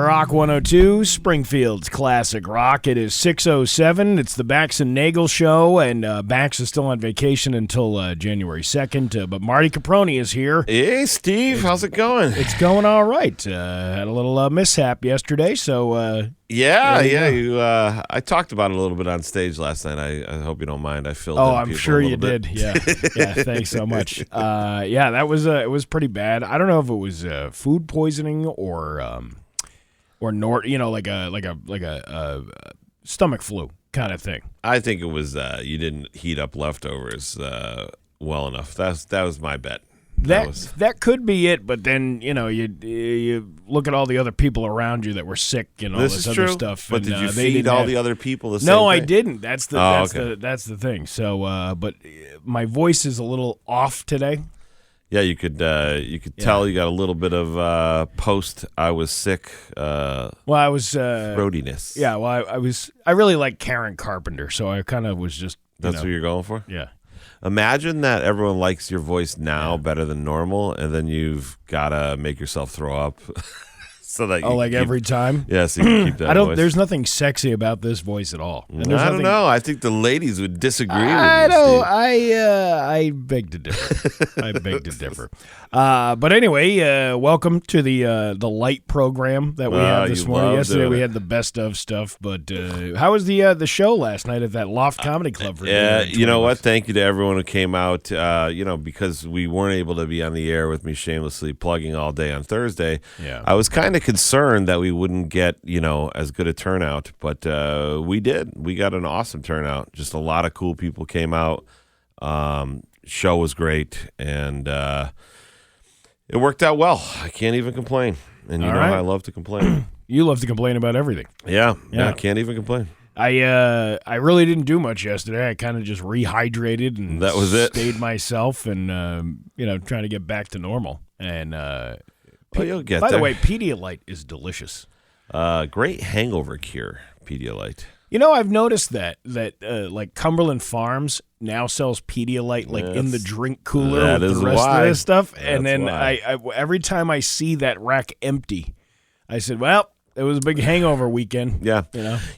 Rock 102, Springfield's classic rock. It is 6:07. It's the Bax and Nagle show, and Bax is still on vacation until January 2nd. But Marty Caproni is here. Hey, Steve. How's it going? It's going all right. Had a little mishap yesterday, so... I talked about it a little bit on stage last night. I hope you don't mind. I filled in I'm people sure a you little bit. did. Yeah, thanks so much. That was it was pretty bad. I don't know if it was food poisoning or like a stomach flu kind of thing. I think it was you didn't heat up leftovers well enough. That was my bet. That could be it, but then you look at all the other people around you that were sick and all this other stuff. But did you feed all the other people the same No, thing? I didn't. That's the thing. So, but my voice is a little off today. Yeah, you could tell you got a little bit of post. I was sick. I was throatiness. Yeah, well, I really like Karen Carpenter, so I kind of was just. That's what you're going for? Yeah. Imagine that everyone likes your voice now better than normal, and then you've got to make yourself throw up. So that every time? Yeah, so you can keep that voice. There's nothing sexy about this voice at all. I don't know. I think the ladies would disagree with you, I beg to differ. But anyway, welcome to the light program that we have this morning. Yesterday we had the best of stuff, but how was the show last night at that Loft Comedy Club? You know what? Thank you to everyone who came out. Because we weren't able to be on the air with me shamelessly plugging all day on Thursday. Yeah, I was kind of concerned that we wouldn't get as good a turnout, but we did. We got an awesome turnout. Just a lot of cool people came out. Show was great, and it worked out well. I can't even complain. And I love to complain. You love to complain about everything. Yeah, I can't even complain. I really didn't do much yesterday. I kind of just rehydrated and that was it. Stayed myself and trying to get back to normal. And you'll get by there. the way, Pedialyte is delicious. Great hangover cure, Pedialyte. I've noticed that like Cumberland Farms now sells Pedialyte in the drink cooler with the rest of this stuff. And then I every time I see that rack empty, I said, well, it was a big hangover weekend. Yeah.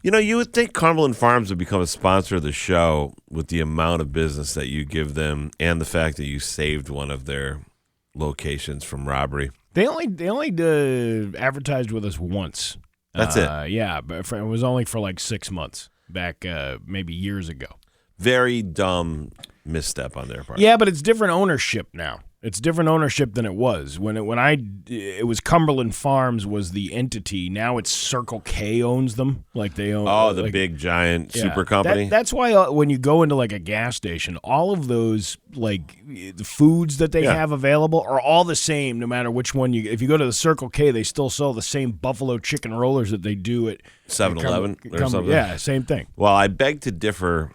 You would think Cumberland Farms would become a sponsor of the show with the amount of business that you give them and the fact that you saved one of their locations from robbery. They only advertised with us once. That's it. Yeah, but it was only for like 6 months back, maybe years ago. Very dumb misstep on their part. Yeah, but it's different ownership now. It's different ownership than it was it was Cumberland Farms was the entity. Now it's Circle K owns them. Like they own. The big giant super company. That's why when you go into like a gas station, all of those the foods that they have available are all the same. No matter which one if you go to the Circle K, they still sell the same buffalo chicken rollers that they do at 7-Eleven or something. Yeah, same thing. Well, I beg to differ.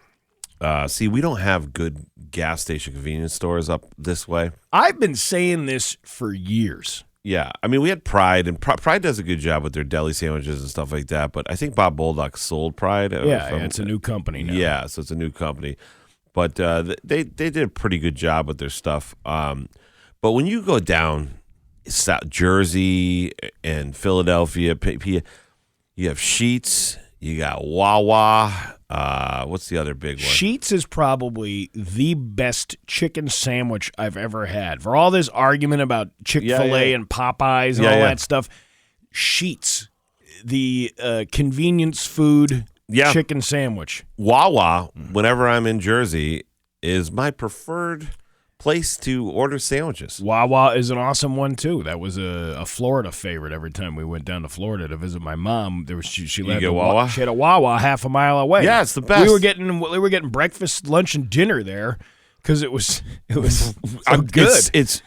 We don't have good gas station convenience stores up this way. I've been saying this for years. Yeah. I mean, we had Pride, and Pride does a good job with their deli sandwiches and stuff like that, but I think Bob Boldock sold Pride. It's a new company now. Yeah, so it's a new company. But they did a pretty good job with their stuff. But when you go down South Jersey and Philadelphia, you have Sheetz, you got Wawa. What's the other big one? Sheetz is probably the best chicken sandwich I've ever had. For all this argument about Chick-fil-A and Popeyes and all that stuff, Sheetz, the convenience food chicken sandwich. Wawa, whenever I'm in Jersey, is my preferred place to order sandwiches. Wawa is an awesome one too. That was a Florida favorite. Every time we went down to Florida to visit my mom, she had Wawa? She had a Wawa half a mile away. Yeah, it's the best. We were getting breakfast, lunch, and dinner there because it was so good. It's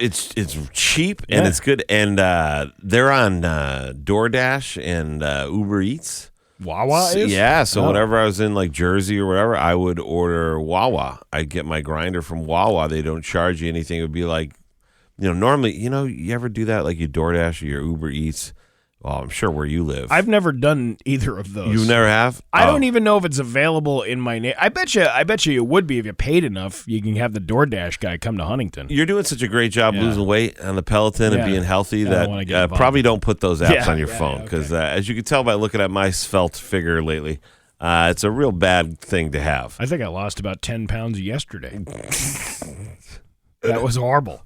cheap and it's good, and they're on DoorDash and Uber Eats. Wawa is? Yeah, so whenever I was in like Jersey or whatever, I would order Wawa. I'd get my grinder from Wawa. They don't charge you anything. It would be like, normally, you ever do that? Like you DoorDash or your Uber Eats, Oh, I'm sure where you live. I've never done either of those. You never have? I don't even know if it's available in my name. I bet you it would be if you paid enough. You can have the DoorDash guy come to Huntington. You're doing such a great job losing weight on the Peloton and being healthy that probably don't put those apps on your phone because, as you can tell by looking at my svelte figure lately, it's a real bad thing to have. I think I lost about 10 pounds yesterday. That was horrible.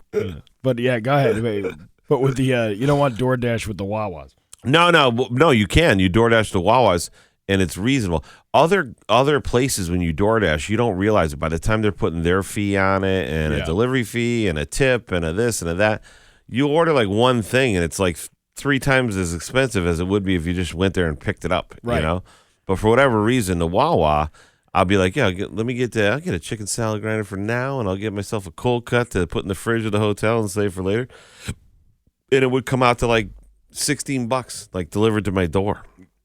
But yeah, go ahead. But with the you don't want DoorDash with the Wawas. No, you can. You DoorDash the Wawas, and it's reasonable. Other places, when you DoorDash, you don't realize it. By the time they're putting their fee on it, and a delivery fee, and a tip, and a this, and a that, you order like one thing, and it's like 3 times as expensive as it would be if you just went there and picked it up, right. You know? But for whatever reason, the Wawa, I'll be like, I'll get a chicken salad grinder for now, and I'll get myself a cold cut to put in the fridge of the hotel and save for later. And it would come out to like $16, like delivered to my door.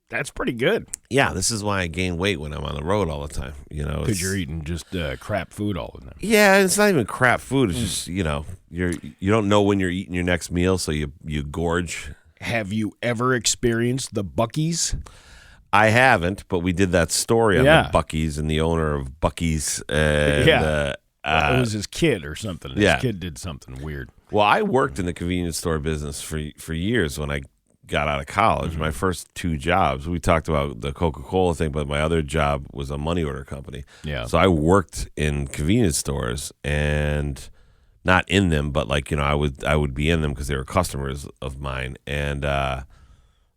That's pretty good. Yeah, this is why I gain weight when I'm on the road all the time. You know, because you're eating just crap food all the time. Yeah, it's not even crap food. It's just you don't know when you're eating your next meal, so you gorge. Have you ever experienced the Buc-ee's? I haven't, but we did that story on the Buc-ee's and the owner of Buc-ee's. And, it was his kid or something. His kid did something weird. Well, I worked in the convenience store business for years when I got out of college. My first 2 jobs, we talked about the Coca-Cola thing, but my other job was a money order company. Yeah. So I worked in convenience stores and not in them, but like, I would be in them because they were customers of mine. And,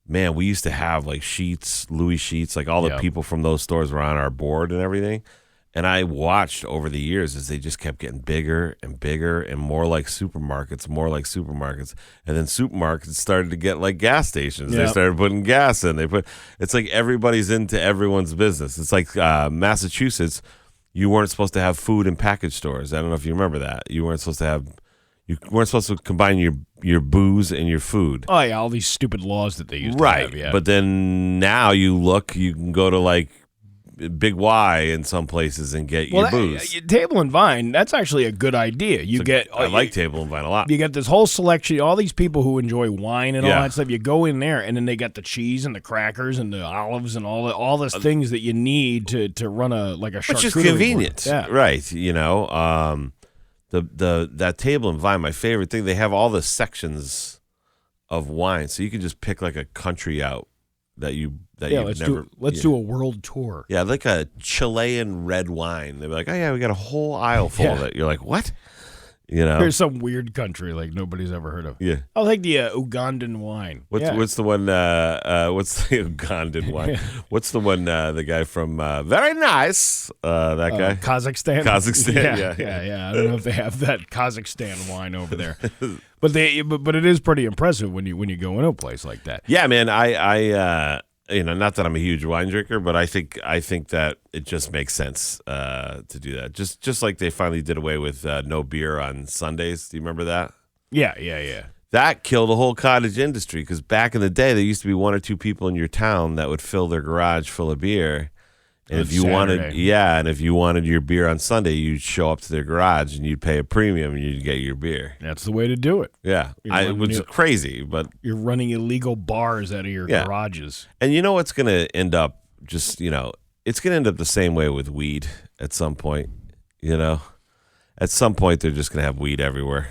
man, we used to have like Sheetz, Louis Sheetz, like all the people from those stores were on our board and everything. And I watched over the years as they just kept getting bigger and bigger and more like supermarkets. And then supermarkets started to get like gas stations. Yep. They started putting gas in. It's like everybody's into everyone's business. It's like Massachusetts, you weren't supposed to have food in package stores. I don't know if you remember that. You weren't supposed to combine your booze and your food. Oh, yeah, all these stupid laws that they used to have. Yeah. But then now you can go to like Big Y in some places and get your booze. Table and Vine, that's actually a good idea. I like Table and Vine a lot. You get this whole selection, all these people who enjoy wine and all that stuff. You go in there, and then they got the cheese and the crackers and the olives and all the things that you need to run a charcuterie. Which is convenient, right? That Table and Vine, my favorite thing. They have all the sections of wine, so you can just pick like a country out that let's do a world tour. Yeah, like a Chilean red wine. They'd be like, oh yeah, we got a whole aisle full of it. You're like, what? There's some weird country like nobody's ever heard of. Yeah, I'll take the Ugandan wine. What's the one? What's the Ugandan wine? What's the one? The guy from Very Nice. That guy. Kazakhstan. Yeah. I don't know if they have that Kazakhstan wine over there, but it is pretty impressive when you go into a place like that. Yeah, man. I not that I'm a huge wine drinker, but I think that it just makes sense to do that. Just like they finally did away with no beer on Sundays. Do you remember that? Yeah. That killed the whole cottage industry because back in the day, there used to be 1 or 2 people in your town that would fill their garage full of beer. And if you wanted your beer on Sunday, you'd show up to their garage and you'd pay a premium and you'd get your beer. That's the way to do it. Yeah, which is crazy, but you're running illegal bars out of your garages. And you know what's going to end up? It's going to end up the same way with weed at some point. At some point they're just going to have weed everywhere.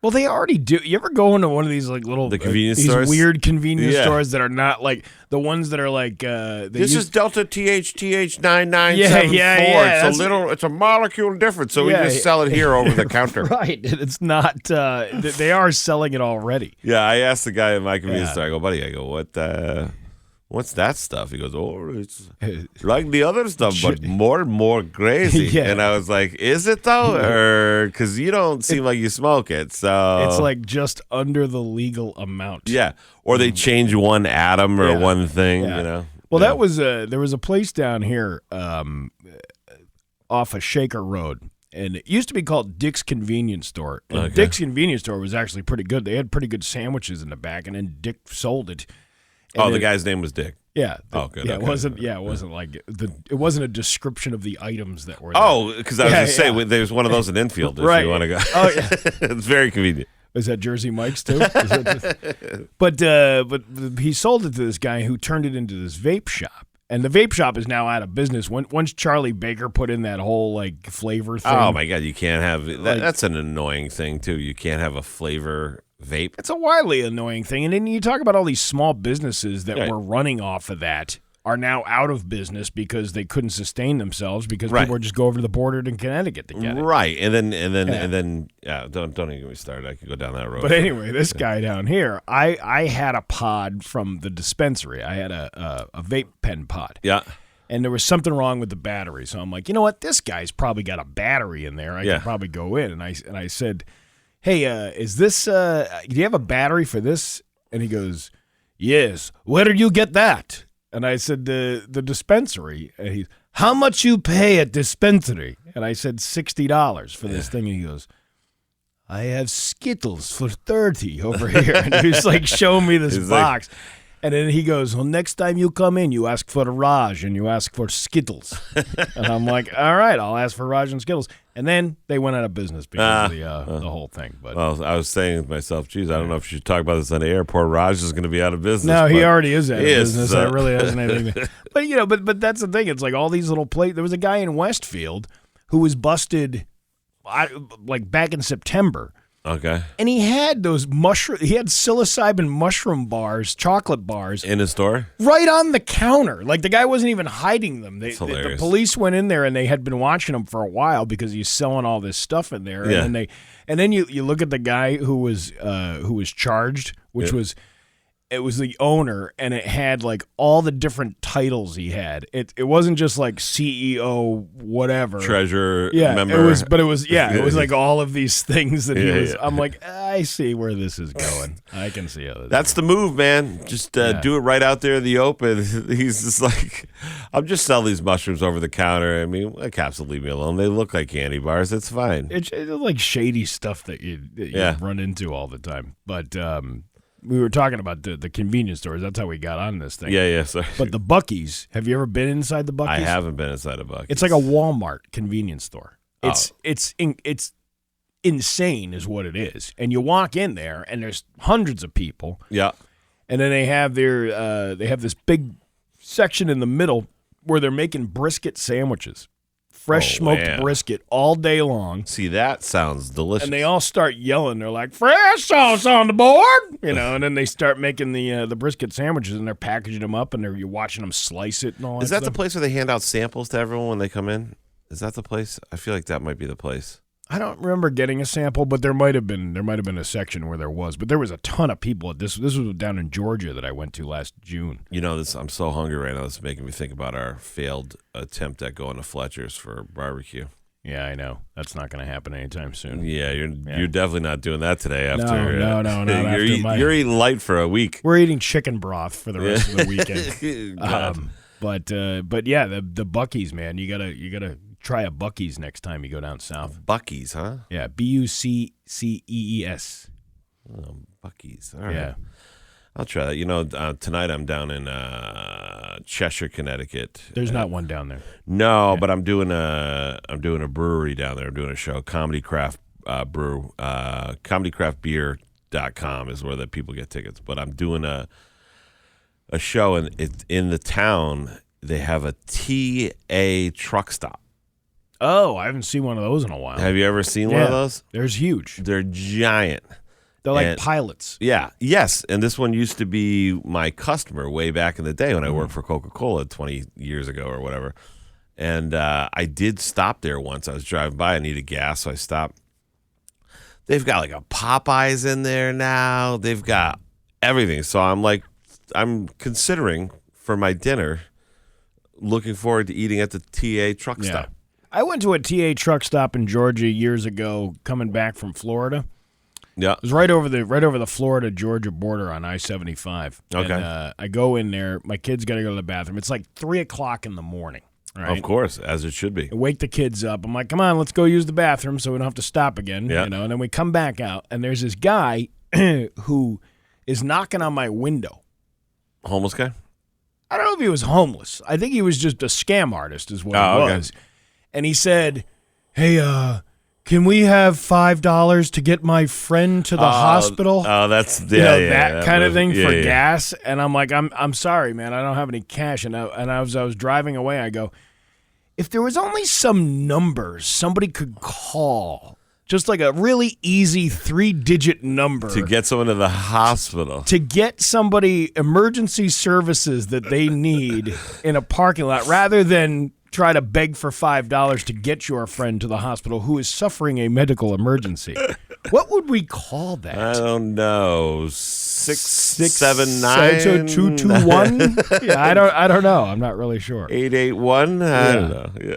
Well, they already do. You ever go into one of these like little convenience these stores? Weird convenience stores that are not like the ones that are like this is Delta TH 9974. It's a molecule difference, so we just sell it here over the counter. Right. It's not they are selling it already. Yeah, I asked the guy at my convenience store, I go, buddy, what's that stuff? He goes, it's like the other stuff, but more and more crazy. And I was like, is it though? Or because you don't seem like you smoke it, so it's like just under the legal amount. Yeah, or they change one atom or one thing. Well, that was there was a place down here off of Shaker Road. And it used to be called Dick's Convenience Store. And Dick's Convenience Store was actually pretty good. They had pretty good sandwiches in the back, and then Dick sold it. And the guy's name was Dick. Yeah. Good. Yeah, it wasn't like it wasn't a description of the items that were there. Oh, because I was just saying there's one of those in Enfield if you want to go. Oh yeah. It's very convenient. Is that Jersey Mike's too? But he sold it to this guy who turned it into this vape shop. And the vape shop is now out of business. Once Charlie Baker put in that whole like flavor thing. Oh my God, you can't have that. That's an annoying thing too. You can't have a flavor vape. It's a wildly annoying thing. And then you talk about all these small businesses that were running off of that are now out of business because they couldn't sustain themselves because people would just go over to the border to Connecticut to get it. Right. And then don't even get me started. I could go down that road. But anyway, this guy down here, I had a pod from the dispensary. I had a vape pen pod. Yeah. And there was something wrong with the battery. So I'm like, you know what? This guy's probably got a battery in there. I can probably go in. And I said, hey, is this, do you have a battery for this? And he goes, yes. Where did you get that? And I said, the dispensary. And he, how much you pay at dispensary? And I said, $60 for this thing. And he goes, I have Skittles for $30 over here. And he was like showing me this box. And then he goes, well, next time you come in, you ask for Raj and you ask for Skittles. And I'm like, all right, I'll ask for Raj and Skittles. And then they went out of business because of the whole thing. But well, I was saying to myself, geez, I don't know if you should talk about this on the air. Poor Raj is going to be out of business. No, he already is out of business. That really hasn't anything. But but that's the thing. It's like all these little places. There was a guy in Westfield who was busted like back in September. Okay. And he had those he had psilocybin mushroom bars, chocolate bars. In his store? Right on the counter. Like the guy wasn't even hiding them. The police went in there and they had been watching him for a while because he's selling all this stuff in there. Yeah. And then you look at the guy who was charged, which was it was the owner, and it had like all the different titles he had. It wasn't just like CEO whatever. Treasurer member. It was like all of these things that he was. Yeah. I'm like, I see where this is going. I can see how that's the move, man. Just do it right out there in the open. He's just like, I'm just selling these mushrooms over the counter. I mean, the cops will leave me alone. They look like candy bars. It's fine. It's like shady stuff that you run into all the time. But we were talking about the convenience stores. That's how we got on this thing. Yeah, sorry. But the Buc-ee's, have you ever been inside the Buc-ee's? I haven't been inside a Buc-ee's. It's like a Walmart convenience store. It's insane is what it is. And you walk in there, and there's hundreds of people. Yeah. And then they have this big section in the middle where they're making brisket sandwiches. Fresh smoked brisket all day long. See, that sounds delicious. And they all start yelling. They're like, fresh sauce on the board, and then they start making the brisket sandwiches, and they're packaging them up, and you're watching them slice it and all that Is that stuff. the place where they hand out samples to everyone when they come in? Is that the place? I feel like that might be the place. I don't remember getting a sample, but there might have been a section where there was. But there was a ton of people at this. This was down in Georgia that I went to last June. You know, I'm so hungry right now. This is making me think about our failed attempt at going to Fletcher's for barbecue. Yeah, I know. That's not going to happen anytime soon. Yeah, you're definitely not doing that today. After No. You're eating light for a week. We're eating chicken broth for the rest of the weekend. But yeah, the Buc-ee's, man. You gotta try a Buc-ee's next time you go down south. Buc-ee's, huh? Yeah, Buccees. Oh, Buc-ee's. All right. Yeah. I'll try that. You know, tonight I'm down in Cheshire, Connecticut. There's not one down there. No, but I'm doing a brewery down there. I'm doing a show, Comedy Craft Brew. ComedyCraftBeer.com is where the people get tickets. But I'm doing a show, and it's in the town. They have a TA truck stop. Oh, I haven't seen one of those in a while. Have you ever seen one of those? They're huge. They're giant. They're like pilots. Yeah. Yes. And this one used to be my customer way back in the day when I worked for Coca-Cola 20 years ago or whatever. And I did stop there once. I was driving by. I needed gas, so I stopped. They've got like a Popeyes in there now. They've got everything. So I'm considering for my dinner, looking forward to eating at the TA truck stop. I went to a TA truck stop in Georgia years ago coming back from Florida. Yeah. It was right over the Florida-Georgia border on I-75. Okay. And, I go in there. My kid's got to go to the bathroom. It's like 3 o'clock in the morning. Right? Of course, as it should be. I wake the kids up. I'm like, come on, let's go use the bathroom so we don't have to stop again. Yeah. And then we come back out, and there's this guy who is knocking on my window. Homeless guy? I don't know if he was homeless. I think he was just a scam artist is what he was. And he said, hey, can we have $5 to get my friend to the hospital? Oh, that's that kind of thing for gas. And I'm like, I'm sorry, man, I don't have any cash. And as I was driving away, I go, if there was only some numbers somebody could call, just like a really easy 3-digit number to get someone to the hospital, to get somebody emergency services that they need in a parking lot, rather than try to beg for $5 to get your friend to the hospital who is suffering a medical emergency. What would we call that? I don't know. 679 221. Yeah, I don't know. I'm not really sure. 881. I don't know. Yeah.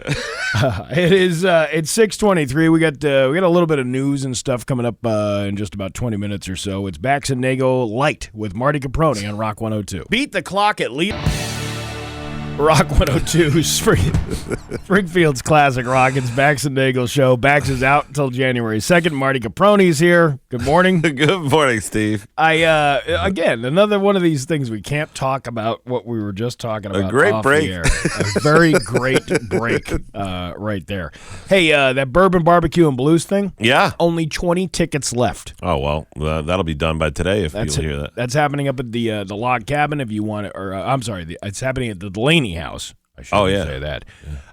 It is. It's 6:23. We got a little bit of news and stuff coming up in just about 20 minutes or so. It's Bax and Nagle Light with Marty Caproni on Rock 102. Beat the clock at least. Rock 102, Springfield's classic rock. It's Bax and Nagle show. Bax is out until January 2nd. Marty Caproni's here. Good morning. Good morning, Steve. Again, another one of these things we can't talk about what we were just talking about. A great off break. The air. A very great break right there. Hey, that Bourbon Barbecue and Blues thing? Yeah. Only 20 tickets left. Oh, well, that'll be done by today if you'll hear that. That's happening up at the Log Cabin if you want it. Or I'm sorry, it's happening at the Delaney House. I shouldn't say that.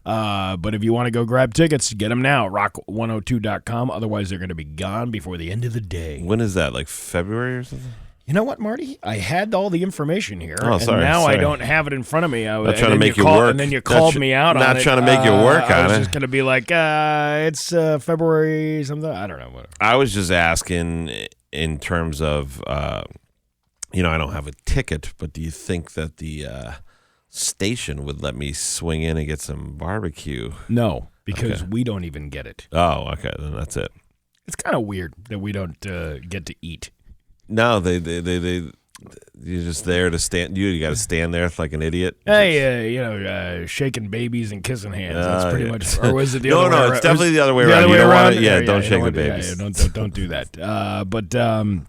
Yeah. But if you want to go grab tickets, get them now. Rock102.com. Otherwise, they're going to be gone before the end of the day. When is that? Like February or something? You know what, Marty? I had all the information here. Oh, sorry. And now I don't have it in front of me. Not trying to make you work. And then you called me out on it. Not trying to make you work on it. I was just going to be like, it's February something. I don't know. Whatever. I was just asking in terms of, I don't have a ticket, but do you think that the station would let me swing in and get some barbecue? No, because we don't even get it. Oh, okay, then that's it. It's kind of weird that we don't get to eat. No, you're just there to stand. You got to stand there like an idiot. Hey, shaking babies and kissing hands. That's pretty much. Or was it the other way around? No, it's definitely the other way around. You don't want it. Yeah, don't shake the babies. Don't do that. But I'm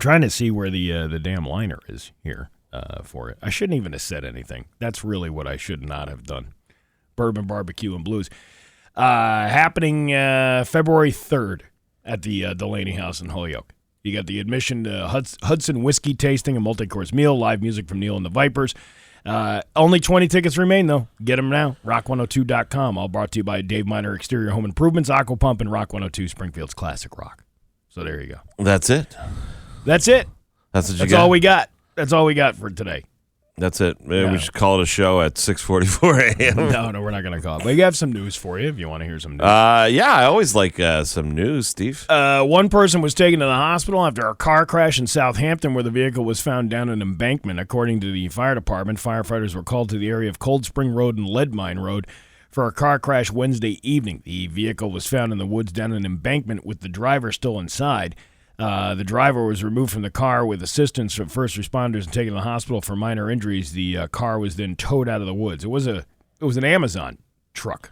trying to see where the damn liner is here. For it. I shouldn't even have said anything. That's really what I should not have done. Bourbon Barbecue and Blues. Happening February 3rd at the Delaney House in Holyoke. You got the admission to Hudson whiskey tasting, a multi-course meal, live music from Neil and the Vipers. Only 20 tickets remain, though. Get them now. Rock102.com. All brought to you by Dave Miner Exterior Home Improvements, Aqua Pump, and Rock 102, Springfield's classic rock. So there you go. That's it? That's it. That's what you got? That's all we got. That's all we got for today. That's it. Maybe we should call it a show at 6:44 a.m. No, we're not going to call it. But you have some news for you if you want to hear some news. I always like some news, Steve. One person was taken to the hospital after a car crash in Southampton where the vehicle was found down an embankment. According to the fire department, firefighters were called to the area of Cold Spring Road and Lead Mine Road for a car crash Wednesday evening. The vehicle was found in the woods down an embankment with the driver still inside. The driver was removed from the car with assistance from first responders and taken to the hospital for minor injuries. The car was then towed out of the woods. It was an Amazon truck.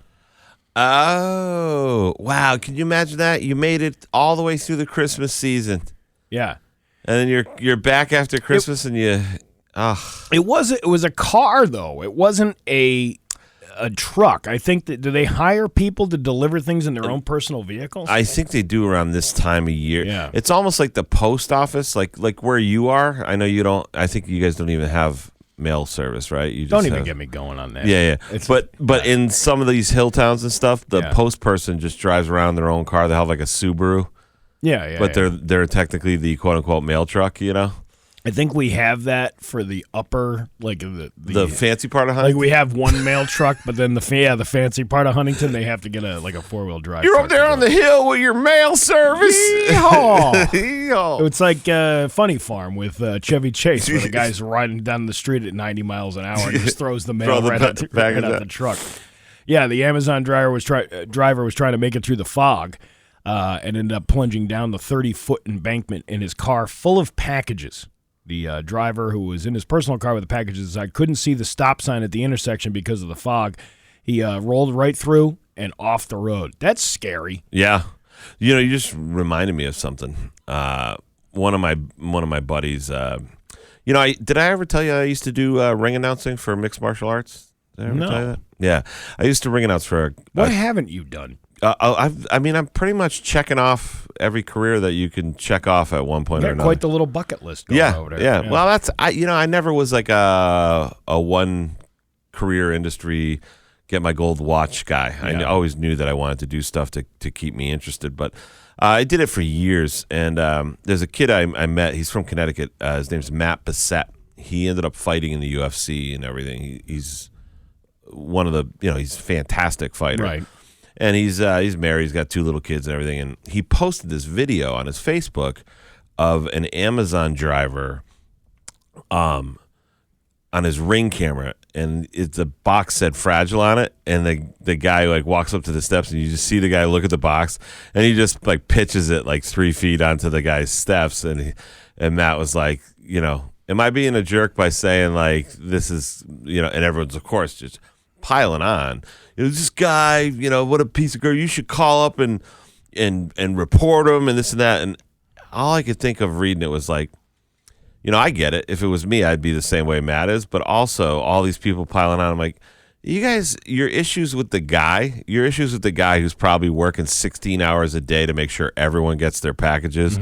Oh, wow. Can you imagine that? You made it all the way through the Christmas season. Yeah. And then you're back after Christmas It was a car, though. It wasn't a truck. I think that, do they hire people to deliver things in their own personal vehicles? I think they do around this time of year. Yeah. It's almost like the post office, like where you are. I know you don't. I think you guys don't even have mail service, right? You just don't even get me going on that. Yeah. But in some of these hill towns and stuff, the post person just drives around their own car. They have like a Subaru. Yeah. But they're technically the quote unquote mail truck, I think we have that for the upper, like the fancy part of Huntington. Like we have one mail truck, but then the fancy part of Huntington, they have to get a 4-wheel drive. You're up there on the hill with your mail service. It's like Funny Farm with Chevy Chase, where the guy's riding down the street at 90 miles an hour and just throws the mail right out the truck. Yeah, the Amazon driver was trying to make it through the fog and ended up plunging down the 30-foot embankment in his car full of packages. The driver, who was in his personal car with the packages inside, couldn't see the stop sign at the intersection because of the fog. He rolled right through and off the road. That's scary. Yeah. You just reminded me of something. One of my buddies, did I ever tell you I used to do ring announcing for mixed martial arts? Did I ever tell you that? Yeah. I used to ring announce for... What haven't you done? I'm pretty much checking off every career that you can check off at one point or another. Quite the little bucket list going over there. Yeah. Well, I never was like a one career industry get my gold watch guy. I always knew that I wanted to do stuff to keep me interested, but I did it for years. And there's a kid I met. He's from Connecticut. His name's Matt Bassett. He ended up fighting in the UFC and everything. He's one of the, he's a fantastic fighter. Right. And he's married. He's got 2 little kids and everything. And he posted this video on his Facebook of an Amazon driver on his Ring camera. And the box said fragile on it. And the guy like walks up to the steps and you just see the guy look at the box. And he just like pitches it like 3 feet onto the guy's steps. And Matt was like, am I being a jerk by saying like this is, and everyone's of course just piling on. This guy, what a piece of girl. You should call up and report him and this and that. And all I could think of reading it was like, I get it. If it was me, I'd be the same way Matt is. But also, all these people piling on. I'm like, you guys, your issues with the guy who's probably working 16 hours a day to make sure everyone gets their packages,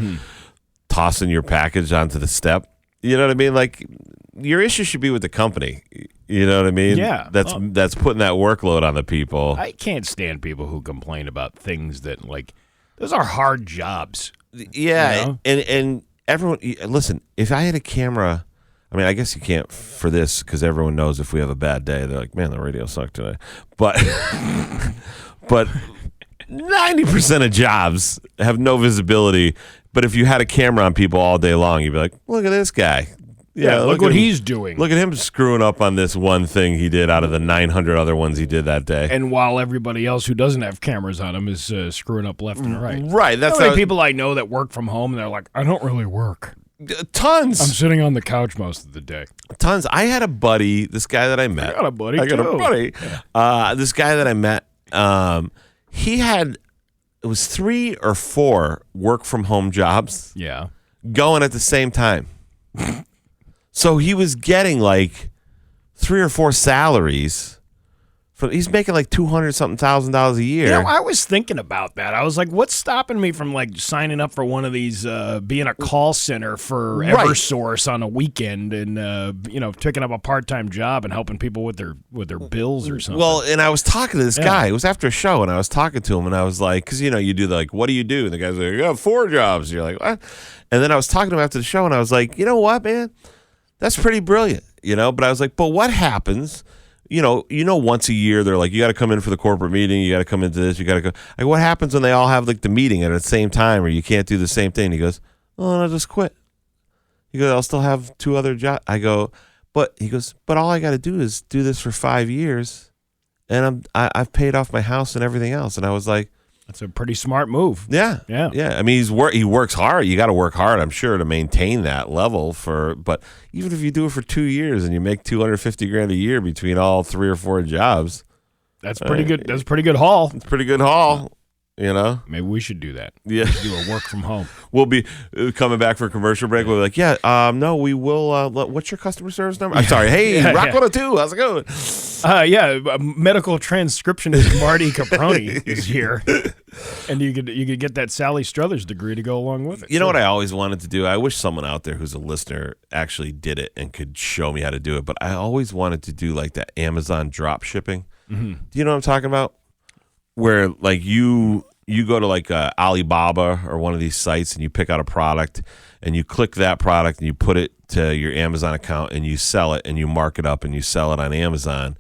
tossing your package onto the step. You know what I mean? Like, your issue should be with the company. You know what I mean? Yeah. That's putting that workload on the people. I can't stand people who complain about things that, like, those are hard jobs. Yeah. And everyone, listen, if I had a camera, I mean, I guess you can't for this because everyone knows if we have a bad day, they're like, man, the radio sucked today. But 90% of jobs have no visibility. But if you had a camera on people all day long, you'd be like, look at this guy. Yeah, look what he's doing. Look at him screwing up on this one thing he did out of the 900 other ones he did that day. And while everybody else who doesn't have cameras on him is screwing up left and right. Right. That's how many people I know that work from home, and they're like, I don't really work. Tons. I'm sitting on the couch most of the day. Tons. I had a buddy, this guy that I met. I got a buddy, Yeah. This guy that I met, he had, it was 3 or 4 work from home jobs. Yeah. Going at the same time. So he was getting like 3 or 4 salaries. He's making like $200,000 a year. I was thinking about that. I was like, what's stopping me from like signing up for one of these, being a call center for Eversource on a weekend and picking up a part-time job and helping people with their bills or something. Well, and I was talking to this guy. It was after a show, and I was talking to him, and I was like, because you do like, what do you do? And the guy's like, you have 4 jobs. And you're like, what? And then I was talking to him after the show, and I was like, you know what, man? That's pretty brilliant, But I was like, but what happens? Once a year they're like, you got to come in for the corporate meeting. You got to come into this. You got to go. Like, what happens when they all have like the meeting at the same time, or you can't do the same thing? He goes, oh, I'll just quit. He goes, I'll still have 2 other jobs. I go, but he goes, but all I got to do is do this for 5 years, and I've paid off my house and everything else. And I was like, that's a pretty smart move. Yeah. I mean, he works hard. You got to work hard, I'm sure, to maintain that level. But even if you do it for 2 years and you make $250,000 a year between all 3 or 4 jobs, that's pretty good. That's a pretty good haul. It's pretty good haul. Maybe we should do that. Yeah, do a work from home. We'll be coming back for a commercial break. We'll be like, no, we will. What's your customer service number? I'm sorry. Hey, Rock 102. How's it going? Medical transcriptionist Marty Caproni is here, and you could get that Sally Struthers degree to go along with it. You know what I always wanted to do? I wish someone out there who's a listener actually did it and could show me how to do it. But I always wanted to do like that Amazon drop shipping. Mm-hmm. Do you know what I'm talking about? Where like you go to like Alibaba or one of these sites and you pick out a product and you click that product and you put it to your Amazon account and you sell it and you mark it up and you sell it on Amazon,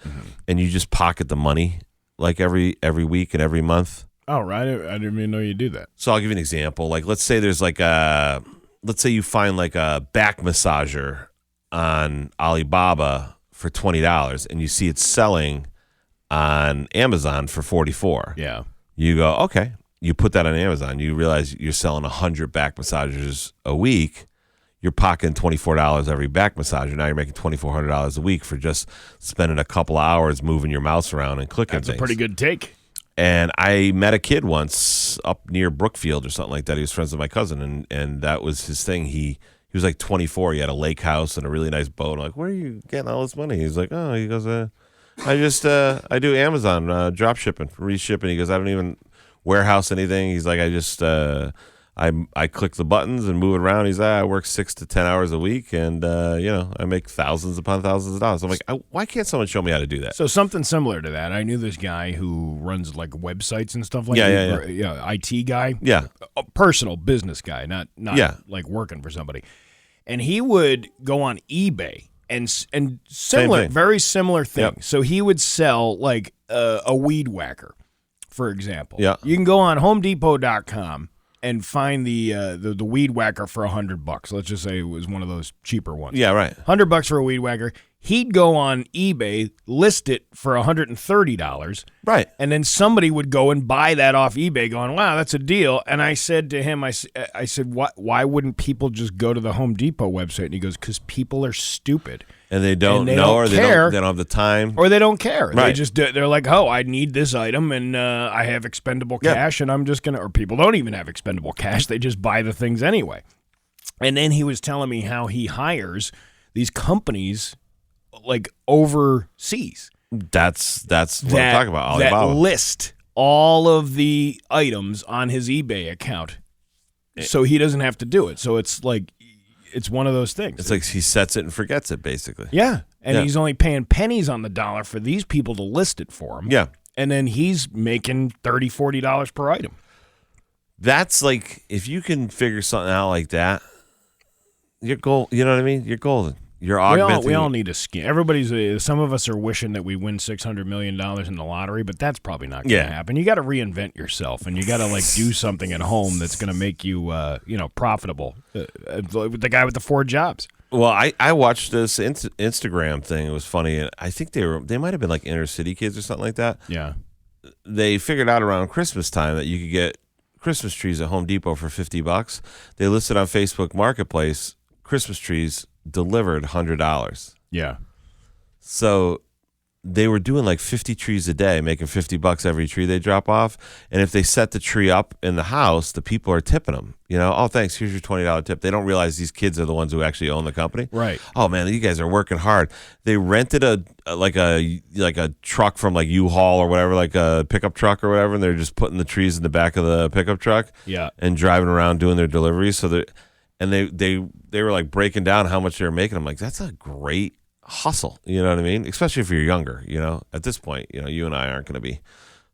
and you just pocket the money like every week and every month. Oh, right. I didn't even know you do that. So I'll give you an example. Like let's say there's like let's say you find like a back massager on Alibaba for $20 and you see it selling on Amazon for $44. Yeah. You go, okay. You put that on Amazon. You realize you're selling 100 back massagers a week. You're pocketing $24 every back massager. Now you're making $2,400 a week for just spending a couple of hours moving your mouse around and clicking things. That's a pretty good take. And I met a kid once up near Brookfield or something like that. He was friends with my cousin, and that was his thing. He was like 24. He had a lake house and a really nice boat. I'm like, where are you getting all this money? He's like, I do Amazon drop shipping, reshipping. He goes, I don't even warehouse anything. He's like, I just I click the buttons and move it around. He's like, I work 6 to 10 hours a week, and I make thousands upon thousands of dollars. I'm like, why can't someone show me how to do that? So something similar to that. I knew this guy who runs like websites and stuff like that. IT guy. Yeah, a personal business guy, not like working for somebody. And he would go on eBay and similar, very similar thing. Yep. So he would sell like a weed whacker, for example. Yeah, you can go on HomeDepot.com and find the weed whacker for $100. Let's just say it was one of those cheaper ones. Yeah, right. $100 for a weed whacker. He'd go on eBay, list it for $130. Right. And then somebody would go and buy that off eBay going, wow, that's a deal. And I said to him, I said, why wouldn't people just go to the Home Depot website? And he goes, because people are stupid. And they don't know, or they don't have the time. Or they don't care. Right. They're like, oh, I need this item, and I have expendable cash, and I'm just going to, or people don't even have expendable cash. They just buy the things anyway. And then he was telling me how he hires these companies like overseas. That's what I'm talking about, Alibaba. That list all of the items on his eBay account so he doesn't have to do it. So it's like, it's one of those things. It's like he sets it and forgets it, basically. Yeah. And he's only paying pennies on the dollar for these people to list it for him. Yeah. And then he's making $30, $40 per item. That's like, if you can figure something out like that, you're gold. You know what I mean? You're golden. You're augmenting. We all need a scheme. Some of us are wishing that we win $600 million in the lottery, but that's probably not going to happen. You got to reinvent yourself, and you got to like do something at home that's going to make you, profitable. The guy with the 4 jobs. Well, I watched this Instagram thing. It was funny, and I think they might have been like inner city kids or something like that. Yeah. They figured out around Christmas time that you could get Christmas trees at Home Depot for $50. They listed on Facebook Marketplace Christmas trees delivered $100. Yeah. So they were doing like 50 trees a day, making $50 every tree they drop off. And if they set the tree up in the house, the people are tipping them. Oh, thanks. Here's your $20 tip. They don't realize these kids are the ones who actually own the company. Right. Oh man, you guys are working hard. They rented a truck from like U-Haul or whatever, like a pickup truck or whatever, and they're just putting the trees in the back of the pickup truck. Yeah. And driving around doing their deliveries. So they were like breaking down how much they were making. I'm like, that's a great hustle. You know what I mean? Especially if you're younger. At this point, you and I aren't going to be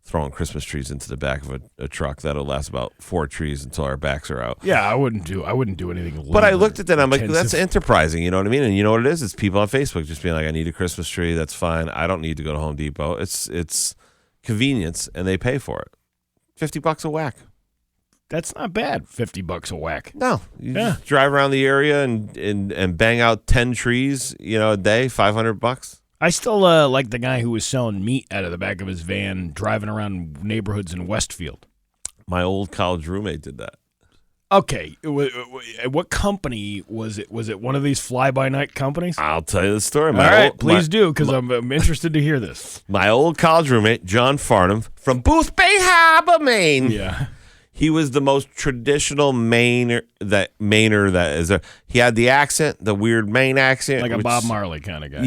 throwing Christmas trees into the back of a truck that'll last about 4 trees until our backs are out. Yeah, I wouldn't do anything. But I looked at that and I'm like, that's enterprising. You know what I mean? And you know what it is? It's people on Facebook just being like, I need a Christmas tree. That's fine. I don't need to go to Home Depot. It's convenience, and they pay for it. $50 a whack. That's not bad. $50 a whack. No, you just drive around the area and bang out 10 trees, a day, $500. I still like the guy who was selling meat out of the back of his van, driving around neighborhoods in Westfield. My old college roommate did that. Okay, what company was it? Was it one of these fly-by-night companies? I'll tell you the story. All right, please do, because I'm interested to hear this. My old college roommate, John Farnham, from Booth Bay Harbor, Maine. Yeah. He was the most traditional Mainer that is there. He had the accent, the weird Maine accent. Like a Bob Marley kind of guy.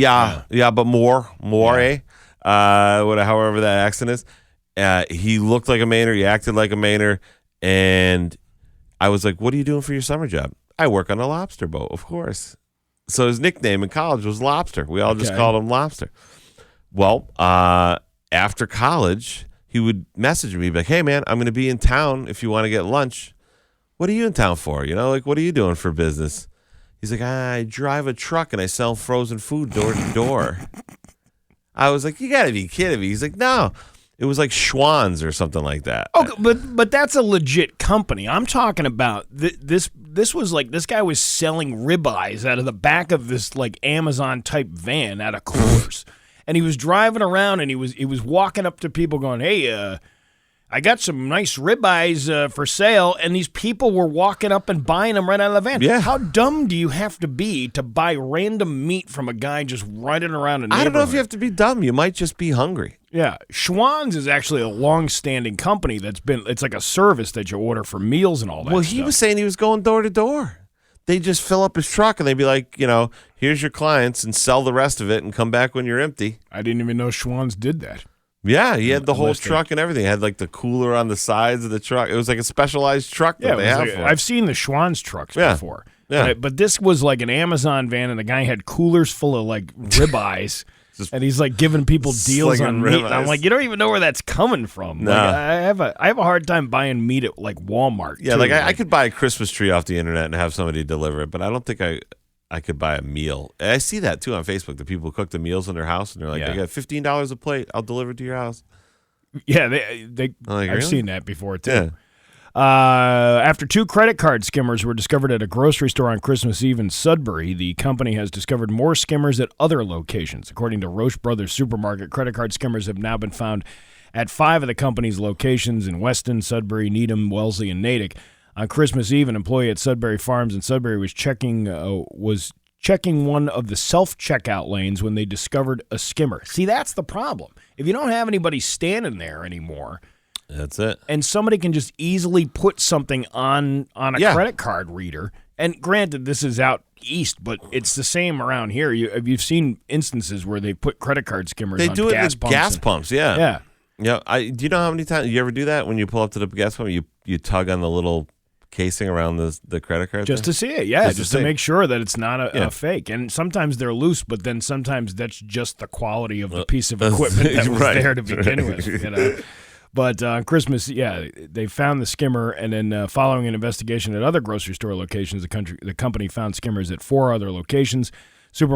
Yeah, but more, however that accent is. He looked like a Mainer. He acted like a Mainer. And I was like, what are you doing for your summer job? I work on a lobster boat, of course. So his nickname in college was Lobster. We all just called him Lobster. Well, after college, he would message me, be like, hey, man, I'm going to be in town if you want to get lunch. What are you in town for? What are you doing for business? He's like, I drive a truck and I sell frozen food door to door. I was like, you got to be kidding me. He's like, no. It was like Schwann's or something like that. Oh, but that's a legit company. I'm talking about this was like, this guy was selling ribeyes out of the back of this like Amazon type van out of Coors. And he was driving around, and he was walking up to people going, hey, I got some nice ribeyes for sale. And these people were walking up and buying them right out of the van. Yeah. How dumb do you have to be to buy random meat from a guy just riding around a neighborhood? I don't know if you have to be dumb. You might just be hungry. Yeah. Schwann's is actually a long-standing company it's like a service that you order for meals and all that stuff. He was saying he was going door to door. They just fill up his truck, and they'd be like, here's your clients, and sell the rest of it and come back when you're empty. I didn't even know Schwann's did that. Yeah, he had the whole truck and everything. He had like the cooler on the sides of the truck. It was like a specialized truck that they have for it. I've seen the Schwann's trucks before. Yeah. But this was like an Amazon van, and the guy had coolers full of like ribeyes. And he's like giving people deals on meat. And I'm like, you don't even know where that's coming from. No. Like, I have a hard time buying meat at like Walmart. Yeah, too. like I could buy a Christmas tree off the internet and have somebody deliver it, but I don't think I could buy a meal. And I see that too on Facebook. The people cook the meals in their house, and they're like, I got $15 a plate. I'll deliver it to your house. Yeah, I've seen that before too. Yeah. After 2 credit card skimmers were discovered at a grocery store on Christmas Eve in Sudbury, the company has discovered more skimmers at other locations. According to Roche Brothers Supermarket, credit card skimmers have now been found at 5 of the company's locations in Weston, Sudbury, Needham, Wellesley, and Natick. On Christmas Eve, an employee at Sudbury Farms in Sudbury was checking one of the self-checkout lanes when they discovered a skimmer. See, that's the problem. If you don't have anybody standing there anymore, that's it. And somebody can just easily put something on a credit card reader. And granted, this is out east, but it's the same around here. You've seen instances where they put credit card skimmers on gas pumps. They do it with gas pumps, yeah. Yeah. Yeah. Do you know how many times you ever do that when you pull up to the gas pump? You tug on the little casing around the credit card? Just to see it, yeah. Just to make sure that it's not a fake. And sometimes they're loose, but then sometimes that's just the quality of the piece of equipment that was there to begin with, you know. But on Christmas, they found the skimmer, and then following an investigation at other grocery store locations, the company found skimmers at 4 other locations. The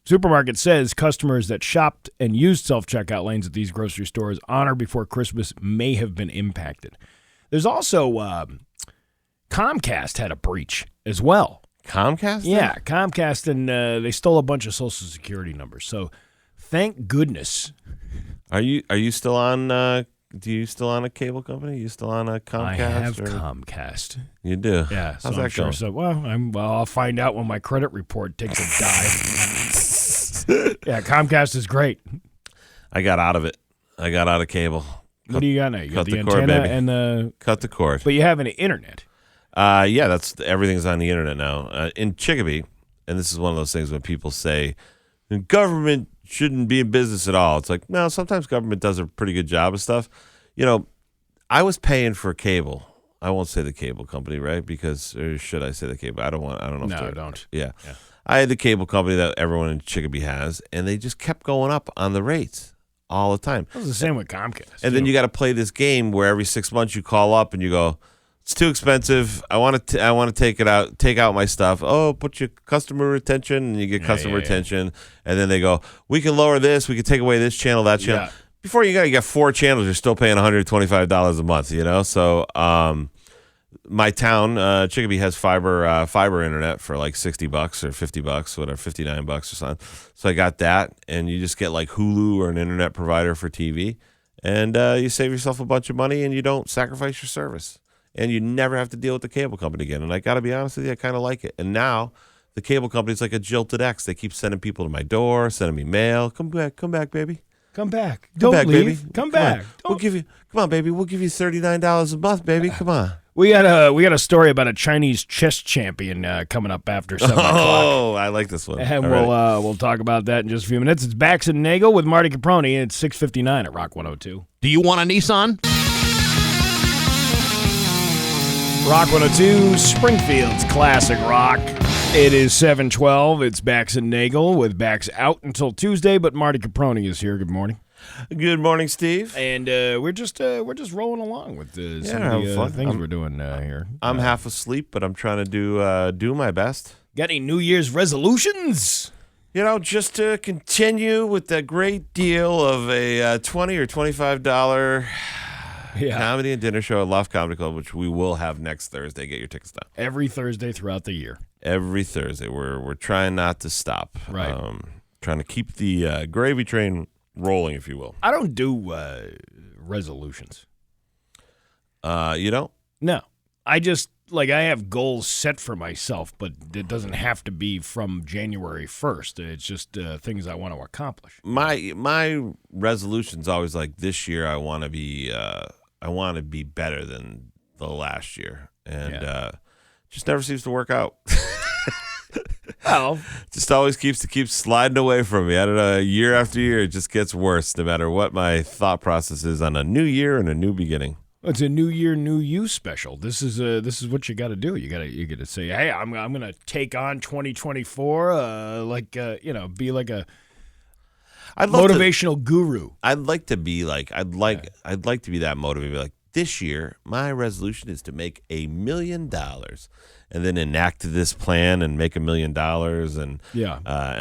supermarket says customers that shopped and used self-checkout lanes at these grocery stores on or before Christmas may have been impacted. There's also Comcast had a breach as well. Comcast? Yeah, Comcast, and they stole a bunch of Social Security numbers. So thank goodness. Are you still on? Do you still on a cable company? You still on a Comcast? I have Comcast. You do? Yeah. How's that going? So I'll find out when my credit report takes a dive. Yeah, Comcast is great. I got out of it. I got out of cable. What do you got now? You got the antenna cord, baby. and the cut the cord. But you have an internet. Yeah, that's everything's on the internet now. In Chicopee, and this is one of those things when people say government shouldn't be in business at all. It's like, no, sometimes government does a pretty good job of stuff. You know, I was paying for cable. I won't say the cable company, right? Because, or should I say the cable? I don't know. No, don't. Yeah. I had the cable company that everyone in Chicopee has, and they just kept going up on the rates all the time. It was the same with Comcast. And then you got to play this game where every 6 months you call up and you go, it's too expensive. I want to take out my stuff. Oh, put your customer retention, and you get customer retention. And then they go, we can lower this. We can take away this channel, that channel. Yeah. Before you got 4 channels, you're still paying $125 a month. You know, so my town, Chicopee, has fiber internet for like $60 or $50, whatever, $59 or something. So I got that, and you just get like Hulu or an internet provider for TV, and you save yourself a bunch of money, and you don't sacrifice your service. And you never have to deal with the cable company again. And I got to be honest with you, I kind of like it. And now the cable company's like a jilted ex. They keep sending people to my door, sending me mail. Come back, baby. Come back. Don't leave. Baby. Come back. Come on, baby. We'll give you $39 a month, baby. Come on. We got a story about a Chinese chess champion coming up after 7 o'clock. Oh, I like this one. And we'll talk about that in just a few minutes. It's Bax and Nagle with Marty Caproni. It's 6:59 at Rock 102. Do you want a Nissan? Rock 102, Springfield's classic rock. It is 7:12. It's Bax and Nagle with Bax out until Tuesday, but Marty Caproni is here. Good morning. Good morning, Steve. And we're just rolling along with some of the things we're doing here. I'm half asleep, but I'm trying to do my best. Got any New Year's resolutions? You know, just to continue with that great deal of a $20 or $25 comedy and dinner show at Loft Comedy Club, which we will have next Thursday. Get your tickets now. Every Thursday throughout the year. Every Thursday. We're trying not to stop. Right. Trying to keep the gravy train rolling, if you will. I don't do resolutions. You don't? No. I just, I have goals set for myself, but it doesn't have to be from January 1st. It's just things I want to accomplish. My resolution's always like, this year I want to be better than the last year. And just never seems to work out. Well, just always keeps sliding away from me. I don't know. Year after year, it just gets worse. No matter what my thought process is on a new year and a new beginning. It's a New Year, New You special. This is what you got to do. You got to say, hey, I'm gonna take on 2024. Be like a motivational guru. I'd like to be like I'd like to be that motivated. Like this year, my resolution is to make $1 million, and then enact this plan and make $1 million, and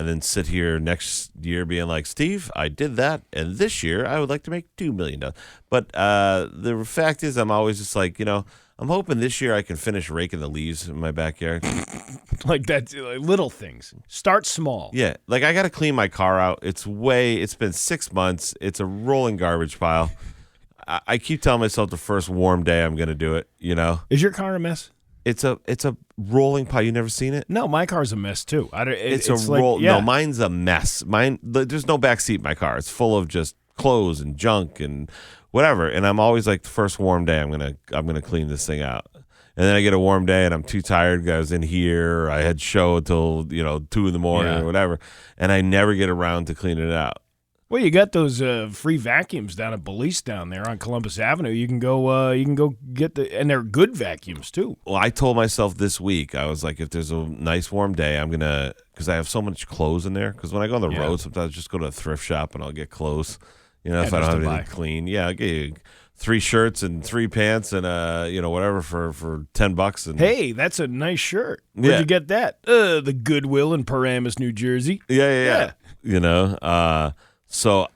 then sit here next year being like, Steve, I did that, and this year I would like to make $2 million. But the fact is, I'm always just like, I'm hoping this year I can finish raking the leaves in my backyard. Like that, little things. Start small. Yeah, like I got to clean my car out. It's been 6 months. It's a rolling garbage pile. I keep telling myself the first warm day I'm going to do it, Is your car a mess? It's a rolling pile. You never seen it? No, my car's a mess too. It's a roll. Like, no, mine's a mess. There's no back seat in my car. It's full of just clothes and junk and whatever. And I'm always like, the first warm day, I'm gonna clean this thing out. And then I get a warm day and I'm too tired. I was in here. Or I had show until 2 a.m. or whatever, and I never get around to cleaning it out. Well, you got those free vacuums down at Belize down there on Columbus Avenue. You can go get and they're good vacuums too. Well, I told myself this week, I was like, if there's a nice warm day, because I have so much clothes in there. Because when I go on the road, sometimes I just go to a thrift shop and I'll get clothes. If I don't have anything clean, I'll get you 3 shirts and 3 pants and whatever for $10. And hey, that's a nice shirt. Where'd you get that? The Goodwill in Paramus, New Jersey. Yeah. So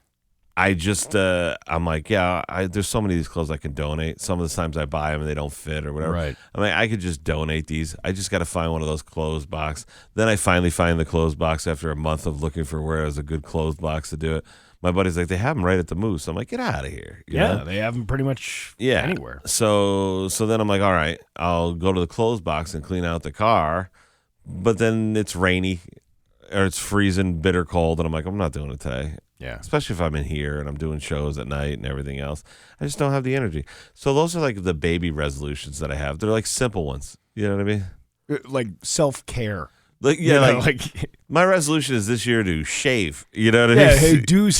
I just, I'm like, there's so many of these clothes I can donate. Some of the times I buy them and they don't fit or whatever. Right. I mean, I could just donate these. I just got to find one of those clothes box. Then I finally find the clothes box after a month of looking for where there's a good clothes box to do it. My buddy's like, they have them right at the Moose. I'm like, get out of here. You know? They have them pretty much anywhere. So then I'm like, all right, I'll go to the clothes box and clean out the car. But then it's rainy or it's freezing, bitter cold. And I'm like, I'm not doing it today. Yeah. Especially if I'm in here and I'm doing shows at night and everything else. I just don't have the energy. So those are like the baby resolutions that I have. They're like simple ones. You know what I mean? Like self-care. Like my resolution is this year to shave. You know what I mean? Yeah,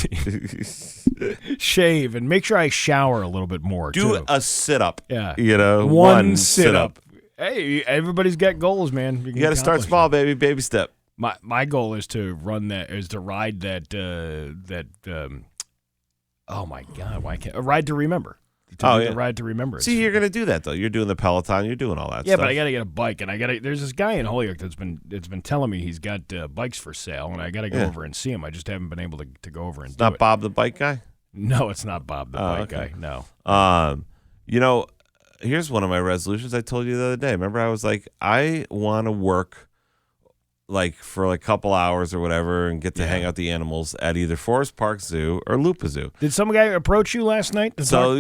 hey, shave and make sure I shower a little bit more. Do a sit-up. Yeah. One sit-up. Hey, everybody's got goals, man. You got to start small, baby. Baby step. My goal is to ride that oh my God, why can't a ride to remember? A ride to remember. See, you're gonna do that though. You're doing the Peloton. You're doing all that stuff. Yeah, but I gotta get a bike, and there's this guy in Holyoke that's been telling me he's got bikes for sale, and I gotta go over and see him. I just haven't been able to go over and it's do it. Not Bob the bike guy? No, it's not Bob the bike guy. No. Here's one of my resolutions I told you the other day. Remember, I was like, I want to work like for like a couple hours or whatever and get to hang out the animals at either Forest Park Zoo or Lupa Zoo. Did some guy approach you last night? So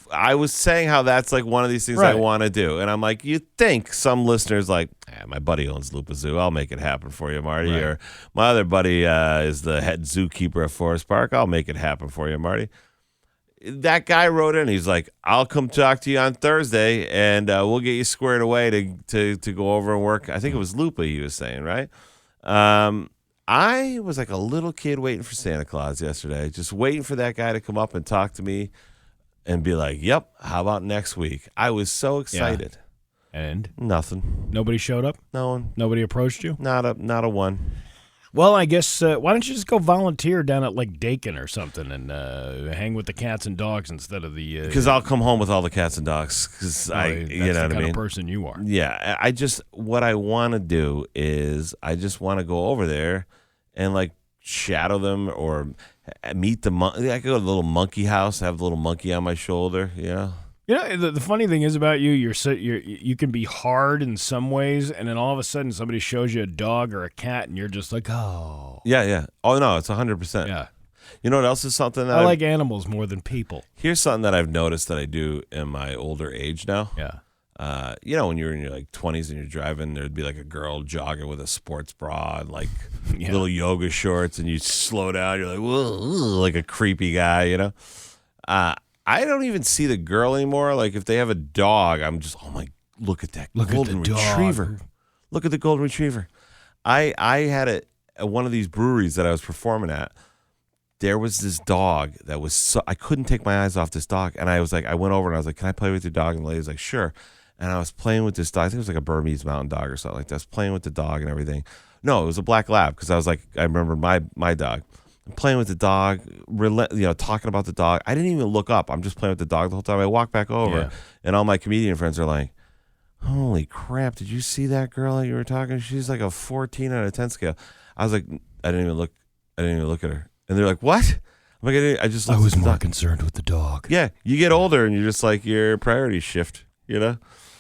I was saying how that's like one of these things I want to do. And I'm like, you think some listeners like, my buddy owns Lupa Zoo. I'll make it happen for you, Marty. Right. Or my other buddy is the head zookeeper at Forest Park. I'll make it happen for you, Marty. That guy wrote in. He's like, I'll come talk to you on Thursday, and we'll get you squared away to go over and work. I think it was Lupa he was saying, right? I was like a little kid waiting for Santa Claus yesterday, just waiting for that guy to come up and talk to me and be like, yep, how about next week? I was so excited. Yeah. And? Nothing. Nobody showed up? No one. Nobody approached you? Not a one. Well, I guess, why don't you just go volunteer down at Lake Dakin or something and hang with the cats and dogs instead of the... Because I'll come home with all the cats and dogs. Because that's the kind of person you are. Yeah. What I want to do is I just want to go over there and like shadow them or meet the monkey. I could go to the little monkey house, have the little monkey on my shoulder, You know, the funny thing is about you, you can be hard in some ways, and then all of a sudden somebody shows you a dog or a cat, and you're just like, oh. Yeah. Oh, no, it's 100%. Yeah. You know what else is something that I like animals more than people. Here's something that I've noticed that I do in my older age now. Yeah. When you're in your like 20s and you're driving, there'd be like a girl jogging with a sports bra and like little yoga shorts, and you slow down, you're like, whoa, like a creepy guy, I don't even see the girl anymore. Like if they have a dog, I'm just, oh my, look at that golden retriever. Look at the golden retriever. I had it at one of these breweries that I was performing at. There was this dog that was I couldn't take my eyes off this dog. And I was like, I went over and I was like, can I play with your dog? And the lady was like, sure. And I was playing with this dog. I think it was like a Burmese mountain dog or something like that. I was playing with the dog and everything. No, it was a black lab because I was like, I remember my dog. I'm playing with the dog, talking about the dog. I didn't even look up. I'm just playing with the dog the whole time. I walk back over and all my comedian friends are like, holy crap, did you see that girl that you were talking to? She's like a 14 out of 10 scale. I was like, I didn't even look at her. And they're like, what? I'm like, I was more concerned with the dog. Yeah, you get older and you're just like, your priorities shift,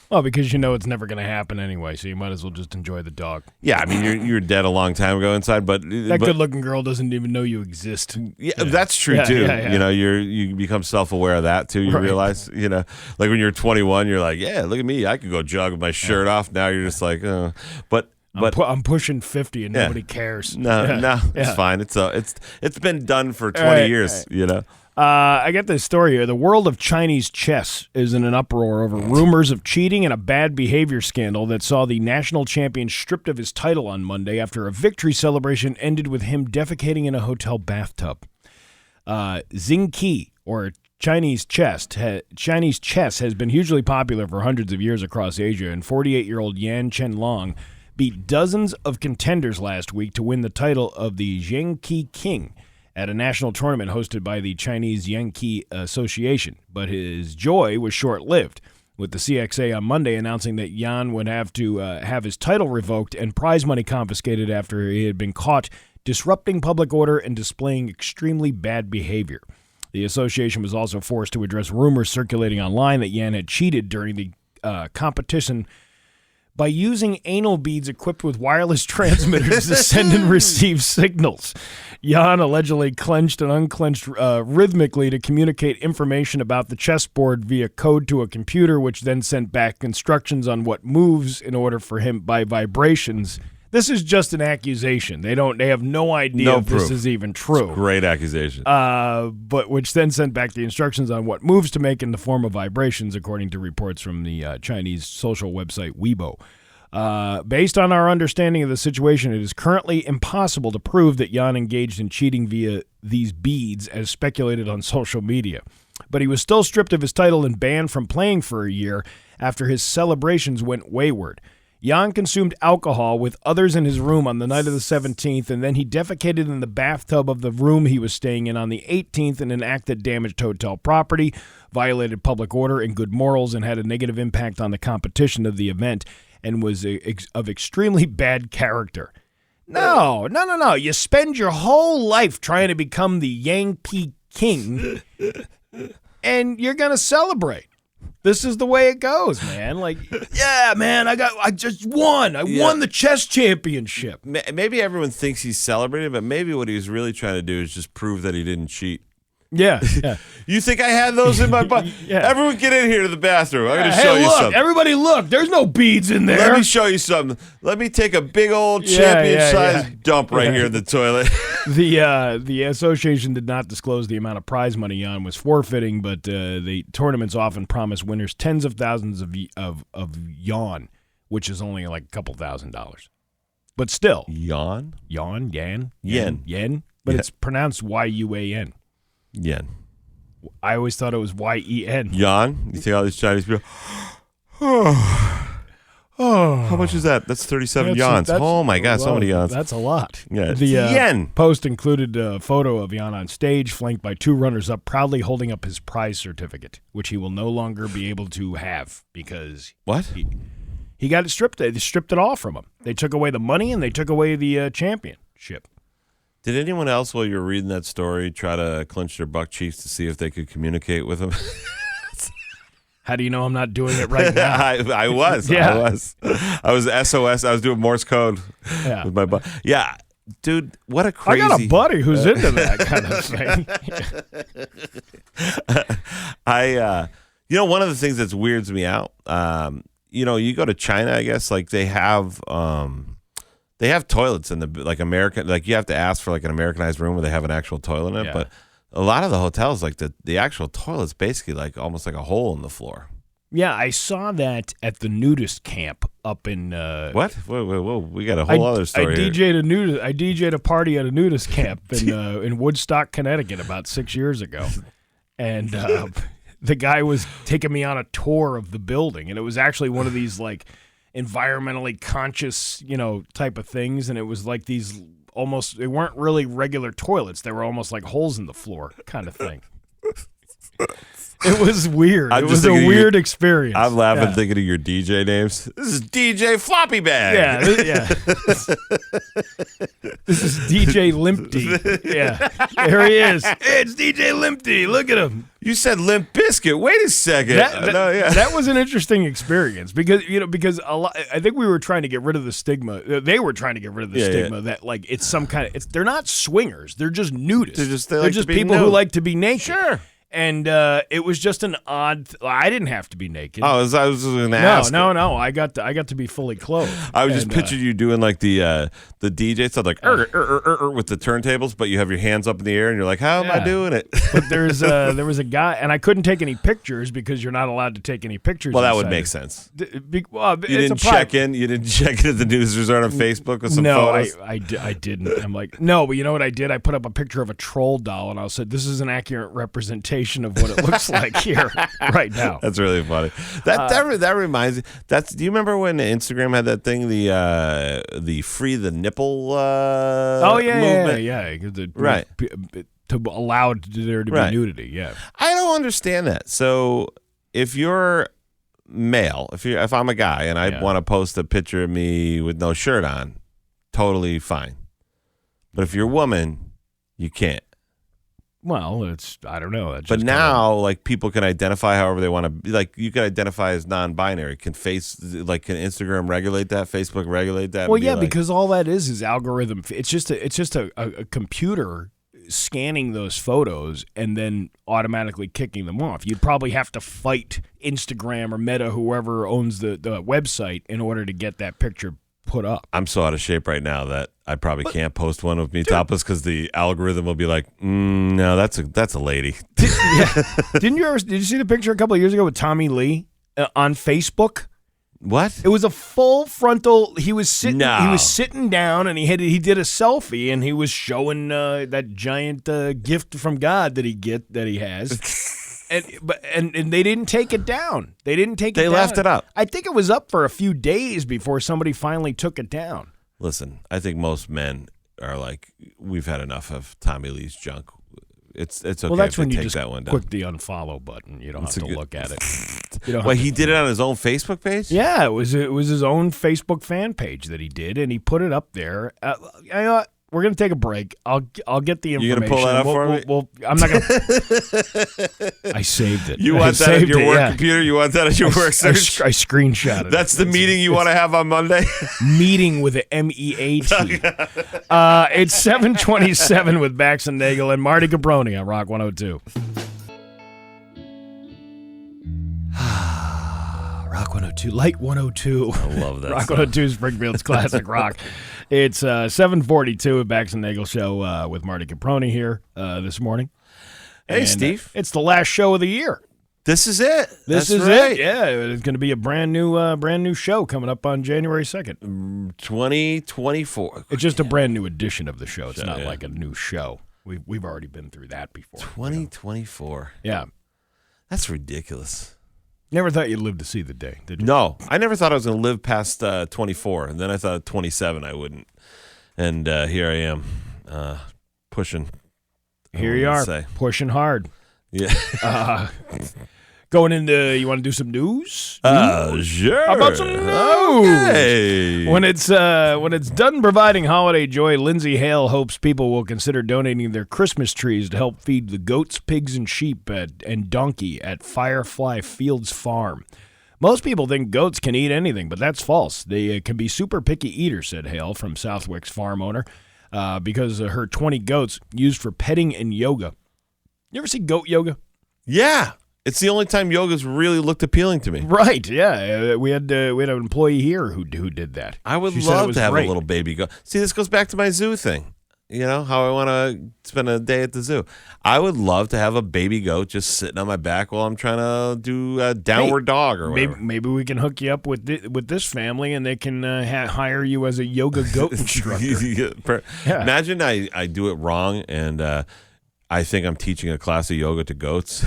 Well, because you know it's never going to happen anyway, so you might as well just enjoy the dog. Yeah, I mean, you're dead a long time ago inside, but good-looking girl doesn't even know you exist. Yeah, that's true too. Yeah. You become self-aware of that too. You realize, like when you're 21, you're like, yeah, look at me, I could go jog with my shirt off. Now you're just like, but I'm pushing 50 and nobody cares. No, it's fine. It's been done for 20 years. I get this story here. The world of Chinese chess is in an uproar over rumors of cheating and a bad behavior scandal that saw the national champion stripped of his title on Monday after a victory celebration ended with him defecating in a hotel bathtub. Xing Qi, or Chinese chess has been hugely popular for hundreds of years across Asia, and 48-year-old Yan Chenlong beat dozens of contenders last week to win the title of the Zhengqi King at a national tournament hosted by the Chinese Yankee Association. But his joy was short-lived, with the CXA on Monday announcing that Yan would have to have his title revoked and prize money confiscated after he had been caught disrupting public order and displaying extremely bad behavior. The association was also forced to address rumors circulating online that Yan had cheated during the competition by using anal beads equipped with wireless transmitters to send and receive signals. Yan allegedly clenched and unclenched rhythmically to communicate information about the chessboard via code to a computer, which then sent back instructions on what moves in order for him by vibrations. This is just an accusation. They have no idea if this is even true. It's a great accusation. But which then sent back the instructions on what moves to make in the form of vibrations, according to reports from the Chinese social website Weibo. Based on our understanding of the situation, it is currently impossible to prove that Yan engaged in cheating via these beads, as speculated on social media. But he was still stripped of his title and banned from playing for a year after his celebrations went wayward. Yan consumed alcohol with others in his room on the night of the 17th, and then he defecated in the bathtub of the room he was staying in on the 18th in an act that damaged hotel property, violated public order and good morals, and had a negative impact on the competition of the event, and was of extremely bad character. No. You spend your whole life trying to become the Yankee King, and you're going to celebrate. This is the way it goes, man. Like, yeah, man, I just won. I won the chess championship. Maybe everyone thinks he's celebrating, but maybe what he was really trying to do is just prove that he didn't cheat. Yeah. You think I had those in my butt? Yeah. Everyone get in here to the bathroom. I'm going to show you something. Everybody look. There's no beads in there. Let me show you something. Let me take a big old champion-sized dump right here in the toilet. The association did not disclose the amount of prize money Yan was forfeiting, but the tournaments often promise winners tens of thousands of yuan, which is only like a couple $1,000. But still. Yan? Yen. But it's pronounced Y-U-A-N. Yen. I always thought it was Y-E-N. Yan? You think all these Chinese people... How much is that? That's 37 yans. Oh, my God, so many yans. That's a lot. Yeah, the yen. Post included a photo of Yan on stage, flanked by two runners-up, proudly holding up his prize certificate, which he will no longer be able to have because... What? He got it stripped. They stripped it all from him. They took away the money, and they took away the championship. Did anyone else, while you were reading that story, try to clinch their buck cheeks to see if they could communicate with him? How do you know I'm not doing it right now? I was. I was SOS. I was doing Morse code with my butt. Yeah, dude, what a crazy... I got a buddy who's into that kind of thing. One of the things that weirds me out, you go to China, I guess, like they have toilets in the American, like you have to ask for like an Americanized room where they have an actual toilet in it. Yeah. But a lot of the hotels, like the actual toilet's basically like almost like a hole in the floor. Yeah, I saw that at the nudist camp up in what? Whoa! We got a whole other story. I DJ'd a party at a nudist camp in Woodstock, Connecticut, about 6 years ago, and the guy was taking me on a tour of the building, and it was actually one of these like environmentally conscious, type of things, and it was like these almost, they weren't really regular toilets; they were almost like holes in the floor, kind of thing. It was weird. It was a weird experience. I'm laughing thinking of your DJ names. This is DJ Floppy Bag. Yeah. This is DJ Limpty. Yeah. There he is. Hey, it's DJ Limpty. Look at him. You said Limp Bizkit. Wait a second. That was an interesting experience because I think we were trying to get rid of the stigma. They were trying to get rid of the stigma that like it's some kind of they're not swingers. They're just nudists. They're just people who like to be naked. Sure. And it was just an odd. I didn't have to be naked. Oh, I was going to ask. No. I got to be fully clothed. I was just picturing you doing like the DJ stuff, like with the turntables, but you have your hands up in the air, and you're like, "How am I doing it?" But there was a guy, and I couldn't take any pictures because you're not allowed to take any pictures. Well, that would make sense. You didn't check in. You didn't check in at the news resort on Facebook with some photos. No, I didn't. I'm like, no, but you know what I did? I put up a picture of a troll doll, and I said, "This is an accurate representation of what it looks like here right now." That's really funny. That reminds me. Do you remember when Instagram had that thing, the free the nipple movement? Right. To allow there to be nudity. Yeah. I don't understand that. So if you're male, if I'm a guy and I want to post a picture of me with no shirt on, totally fine. But if you're a woman, you can't. Well, I don't know. But now, like, people can identify however they want to be. Like, you can identify as non-binary. Can Instagram regulate that? Facebook regulate that? Well, yeah, because all that is algorithm. It's just a computer scanning those photos and then automatically kicking them off. You'd probably have to fight Instagram or Meta, whoever owns the website, in order to get that picture put up. I'm so out of shape right now that I probably can't post one of me topless because the algorithm will be like, no, that's a lady. Did you see the picture a couple of years ago with Tommy Lee on Facebook? What? It was a full frontal. He was sitting. No. He was sitting down, and he did a selfie, and he was showing that giant gift from God that he has. And they didn't take it down. They left it up. I think it was up for a few days before somebody finally took it down. Listen, I think most men are like, we've had enough of Tommy Lee's junk. It's okay. Well, that's when you take just that one down. click the unfollow button. You don't have to look at it. He did it on his own Facebook page? Yeah, it was his own Facebook fan page that he did, and he put it up there. We're going to take a break. I'll get the information. You going to pull that up for me? I'm not going to. I saved it. You want that on your work computer? You want that on your work search? I screenshot it. That's the meeting you want to have on Monday? Meeting with an MEAT. It's 7:27 with Bax and Nagle and Marty Caproni on Rock 102. Rock 102, Light 102. I love that. Rock 102, Springfield's classic rock. It's 7:42 at Bax and Nagle show with Marty Caproni here this morning. Hey, Steve. It's the last show of the year. This is it. This is it. Yeah, it's going to be a brand new show coming up on January 2nd. 2024. It's just a brand new edition of the show. It's not like a new show. We've already been through that before. 2024. Yeah. That's ridiculous. Never thought you'd live to see the day, did you? No. I never thought I was going to live past 24, and then I thought at 27 I wouldn't. And here I am, pushing. Here you are, pushing hard. Yeah. Going into, you want to do some news? Sure. How about some news? Okay. When it's done providing holiday joy, Lindsay Hale hopes people will consider donating their Christmas trees to help feed the goats, pigs, and sheep and donkey at Firefly Fields Farm. Most people think goats can eat anything, but that's false. They can be super picky eaters, said Hale from Southwick's farm owner, because her 20 goats used for petting and yoga. You ever see goat yoga? Yeah. It's the only time yoga's really looked appealing to me. Right, yeah. We had an employee here who did that. I would love to have a little baby goat. See, this goes back to my zoo thing. You know, how I want to spend a day at the zoo. I would love to have a baby goat just sitting on my back while I'm trying to do a downward dog or whatever. Maybe we can hook you up with this family, and they can hire you as a yoga goat instructor. Imagine I do it wrong, and I think I'm teaching a class of yoga to goats.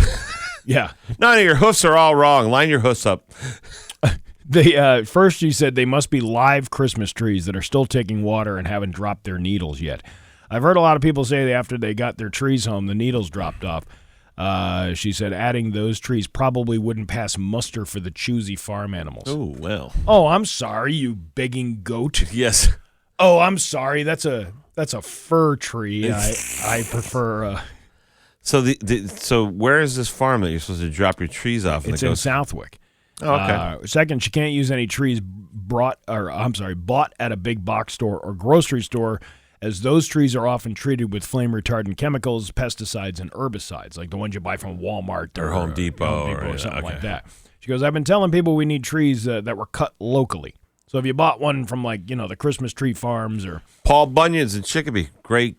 Yeah. None of your hoofs are all wrong. Line your hoofs up. First, you said they must be live Christmas trees that are still taking water and haven't dropped their needles yet. I've heard a lot of people say that after they got their trees home, the needles dropped off. She said adding those trees probably wouldn't pass muster for the choosy farm animals. Oh, well. Oh, I'm sorry, you begging goat. Yes. Oh, I'm sorry. That's a fir tree. I prefer. So where is this farm that you're supposed to drop your trees off? It's in Southwick. Oh, okay. Second, she can't use any trees bought at a big box store or grocery store, as those trees are often treated with flame-retardant chemicals, pesticides, and herbicides, like the ones you buy from Walmart or Home Depot or something like that. She goes, I've been telling people we need trees that were cut locally. So if you bought one from, the Christmas tree farms or... Paul Bunyan's in Chicopee. Great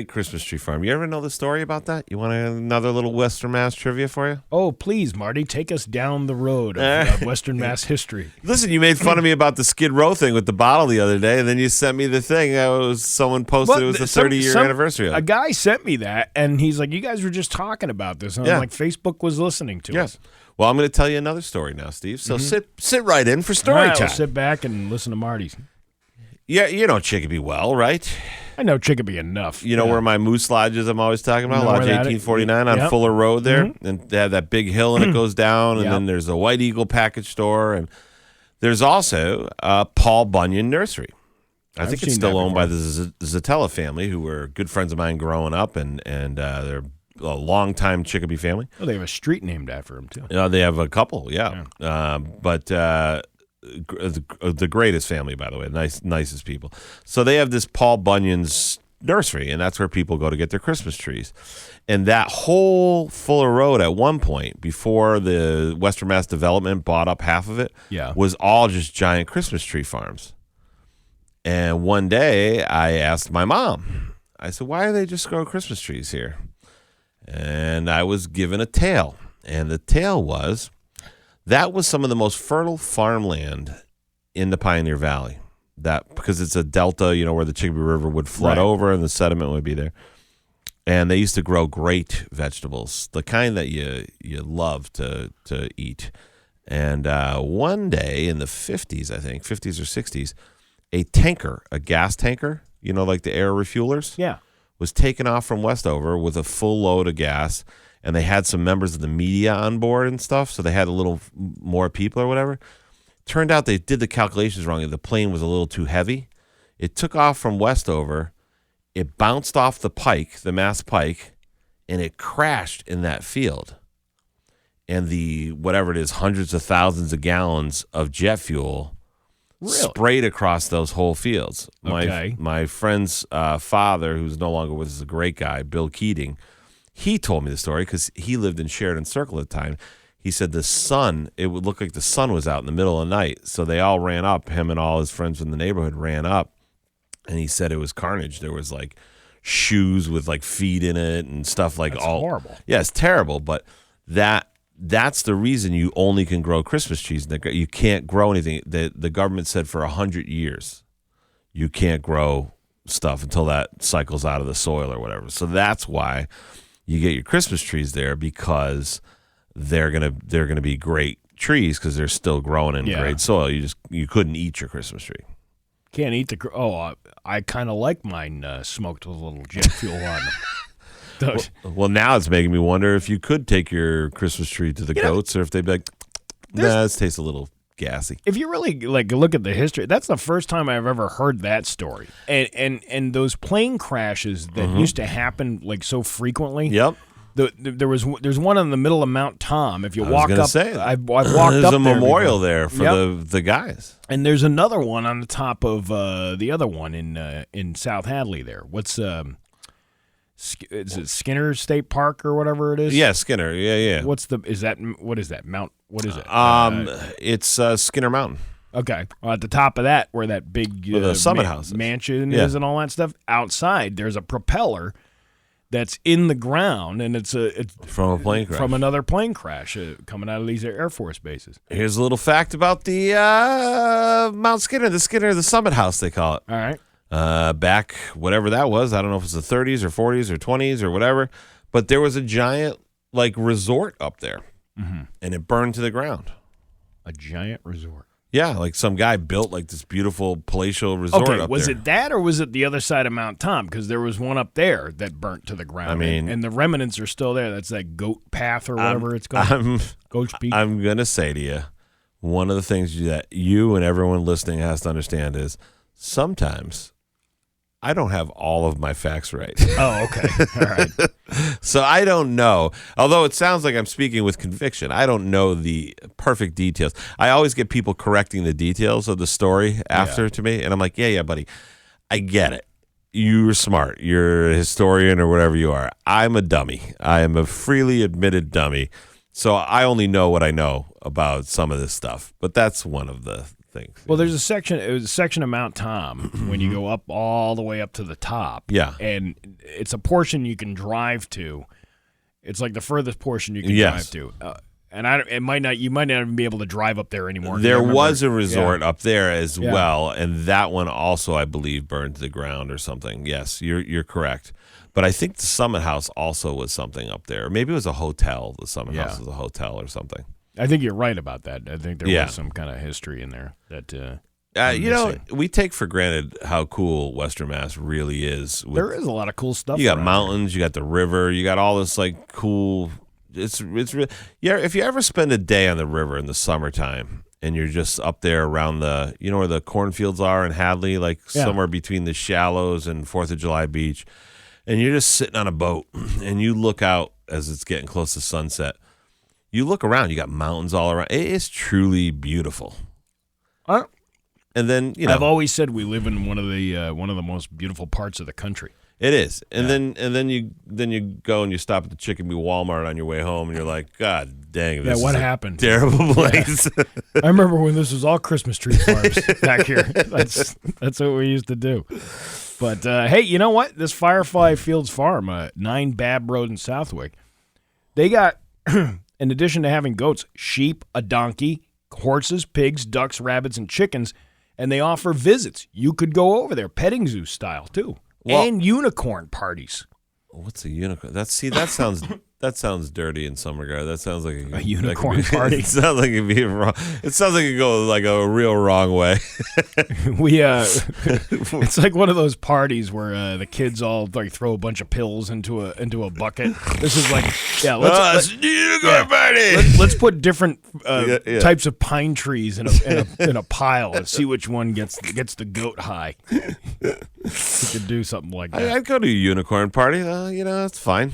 Christmas tree farm. You ever know the story about that? You want another little Western Mass trivia for you? Oh, please, Marty. Take us down the road of Western Mass history. Listen, you made fun of me about the Skid Row thing with the bottle the other day, and then you sent me the thing. Someone posted it was the 30-year anniversary of it. A guy sent me that, and he's like, you guys were just talking about this. And I'm like, Facebook was listening to us. Well, I'm going to tell you another story now, Steve. So sit right in for story time. We'll sit back and listen to Marty. Yeah, you know Chicopee well, right? I know Chicopee enough. You know where my moose lodge is I'm always talking about? Lodge 1849 on Fuller Road there. And they have that big hill and it goes down. And then there's a White Eagle package store. And there's also Paul Bunyan Nursery. I think it's still owned by the Zatella family, who were good friends of mine growing up. And they're a long-time Chicopee family. Oh, they have a street named after him, too. They have a couple, but... the greatest family, by the way, nicest people. So they have this Paul Bunyan's nursery, and that's where people go to get their Christmas trees. And that whole Fuller Road at one point, before the Western Mass Development bought up half of it, was all just giant Christmas tree farms. And one day I asked my mom, I said, why are they just growing Christmas trees here? And I was given a tale. And the tale was... that was some of the most fertile farmland in the Pioneer Valley. That because it's a delta, where the Chicopee River would flood over and the sediment would be there. And they used to grow great vegetables, the kind that you love to eat. And one day in the 50s, I think, 50s or 60s, a gas tanker, like the air refuelers, was taken off from Westover with a full load of gas. And they had some members of the media on board and stuff, so they had a little more people or whatever. Turned out they did the calculations wrong. The plane was a little too heavy. It took off from Westover. It bounced off the Mass Pike, and it crashed in that field. And the, whatever it is, hundreds of thousands of gallons of jet fuel sprayed across those whole fields. My friend's father, who's no longer with us, a great guy, Bill Keating, he told me the story because he lived in Sheridan Circle at the time. He said it would look like the sun was out in the middle of the night. So they all ran up, him and all his friends in the neighborhood ran up. And he said it was carnage. There was like shoes with like feet in it and stuff like That's horrible. Yeah, it's terrible. But that's the reason you only can grow Christmas trees. You can't grow anything. The government said for 100 years you can't grow stuff until that cycles out of the soil or whatever. So that's why you get your Christmas trees there, because they're gonna be great trees because they're still growing in great soil. You couldn't eat your Christmas tree. Can't eat I kind of like mine smoked with a little jet fuel on them. Well, now it's making me wonder if you could take your Christmas tree to the goats, or if they'd be like, nah, this tastes a little gassy. If you really look at the history, that's the first time I've ever heard that story. And those plane crashes that used to happen so frequently. Yep. There's one in the middle of Mount Tom. If you walk up, I've walked there's up. There's a memorial there for the guys. And there's another one on the top of the other one in South Hadley. There, what's is it Skinner State Park or whatever it is? Yeah, Skinner. Yeah. What is that Mount? What is it? It's Skinner Mountain. Okay. Well, at the top of that, where that big the summit house mansion is and all that stuff, outside there's a propeller that's in the ground, and it's from a plane crash. From another plane crash coming out of these Air Force bases. Here's a little fact about the Mount Skinner, the summit house, they call it. All right. Back, whatever that was, I don't know if it's the 30s or 40s or 20s or whatever, but there was a giant, resort up there, and it burned to the ground. A giant resort? Yeah, some guy built, this beautiful palatial resort up there. Okay, was it that, or was it the other side of Mount Tom? Because there was one up there that burnt to the ground. I mean... And the remnants are still there. That's that Goat Path or whatever it's called. Goat Peak. I'm going to say to you, one of the things that you and everyone listening has to understand is sometimes I don't have all of my facts right. Oh, okay. All right. So I don't know. Although it sounds like I'm speaking with conviction, I don't know the perfect details. I always get people correcting the details of the story after to me, and I'm like, yeah, buddy, I get it. You're smart. You're a historian or whatever you are. I'm a dummy. I am a freely admitted dummy. So I only know what I know about some of this stuff. But that's one of the things. Well, there's a section of Mount Tom when you go up all the way up to the top. Yeah. And it's a portion you can drive to. It's like the furthest portion you can drive to. And you might not even be able to drive up there anymore. There was a resort up there as well, and that one also, I believe, burned to the ground or something. Yes, you're correct. But I think the Summit House also was something up there. Maybe it was a hotel. The Summit House was a hotel or something. I think you're right about that. I think there was some kind of history in there that. We take for granted how cool Western Mass really is. There is a lot of cool stuff. You got mountains, you got the river, you got all this cool. It's really if you ever spend a day on the river in the summertime and you're just up there around the where the cornfields are in Hadley, somewhere between the Shallows and 4th of July Beach, and you're just sitting on a boat and you look out as it's getting close to sunset. You look around, you got mountains all around. It is truly beautiful. And then I've always said we live in one of the most beautiful parts of the country. It is, and then you go and you stop at the Chicken Bee Walmart on your way home, and you're like, God dang, this what is happened? A terrible place. Yeah. I remember when this was all Christmas tree farms back here. That's what we used to do. But hey, you know what? This Firefly Fields Farm, 9 Babb Road in Southwick, they got, in addition to having goats, sheep, a donkey, horses, pigs, ducks, rabbits, and chickens, and they offer visits. You could go over there, petting zoo style too. Well, and unicorn parties. What's a unicorn? That sounds dirty in some regard. That sounds like a unicorn party. It sounds like it'd be wrong. It sounds like it go a real wrong way. It's like one of those parties where the kids all throw a bunch of pills into a bucket. This is it's a unicorn party. Let's put different types of pine trees in a pile and see which one gets the goat high. You could do something like that. I'd go to a unicorn party. It's fine.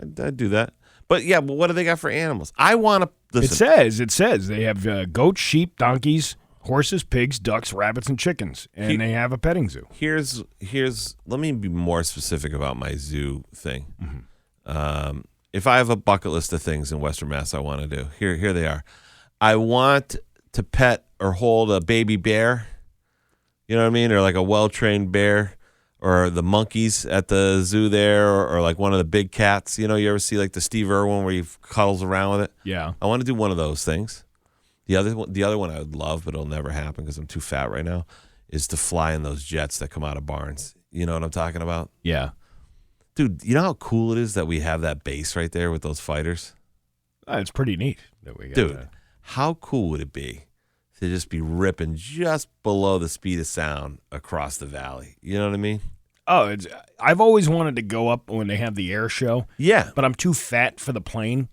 I'd do that. But what do they got for animals? I want to listen. It says they have goats, sheep, donkeys, horses, pigs, ducks, rabbits, and chickens, and they have a petting zoo. Here's. Let me be more specific about my zoo thing. Mm-hmm. If I have a bucket list of things in Western Mass I want to do, here they are. I want to pet or hold a baby bear. You know what I mean? Or a well-trained bear. Or the monkeys at the zoo there, or one of the big cats. You ever see the Steve Irwin where he cuddles around with it? Yeah. I want to do one of those things. The other one I would love, but it'll never happen because I'm too fat right now, is to fly in those jets that come out of barns. You know what I'm talking about? Yeah. Dude, you know how cool it is that we have that base right there with those fighters? It's pretty neat that we got Dude, that. How cool would it be to just be ripping just below the speed of sound across the valley? You know what I mean? Oh, I've always wanted to go up when they have the air show. Yeah. But I'm too fat for the plane.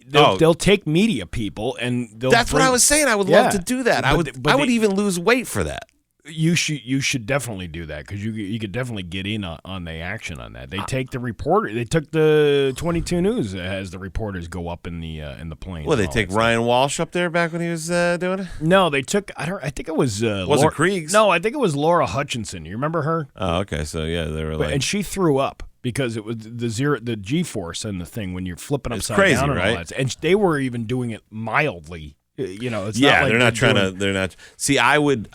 They'll take media people and they'll. That's what I was saying. I would love to do that. I would even lose weight for that. You should definitely do that because you could definitely get in on the action on that. They take the reporter. They took the 22 News as the reporters go up in the plane. Well, they take Ryan Walsh up there back when he was doing it. No, they took. I think it was. Was it Kriegs? No, I think it was Laura Hutchinson. You remember her? Oh, okay. So yeah, they were and she threw up because it was the G-force and the thing when you're flipping upside crazy, down and right? all that. And they were even doing it mildly. It's yeah, not like they're not trying to. They're not. See, I would.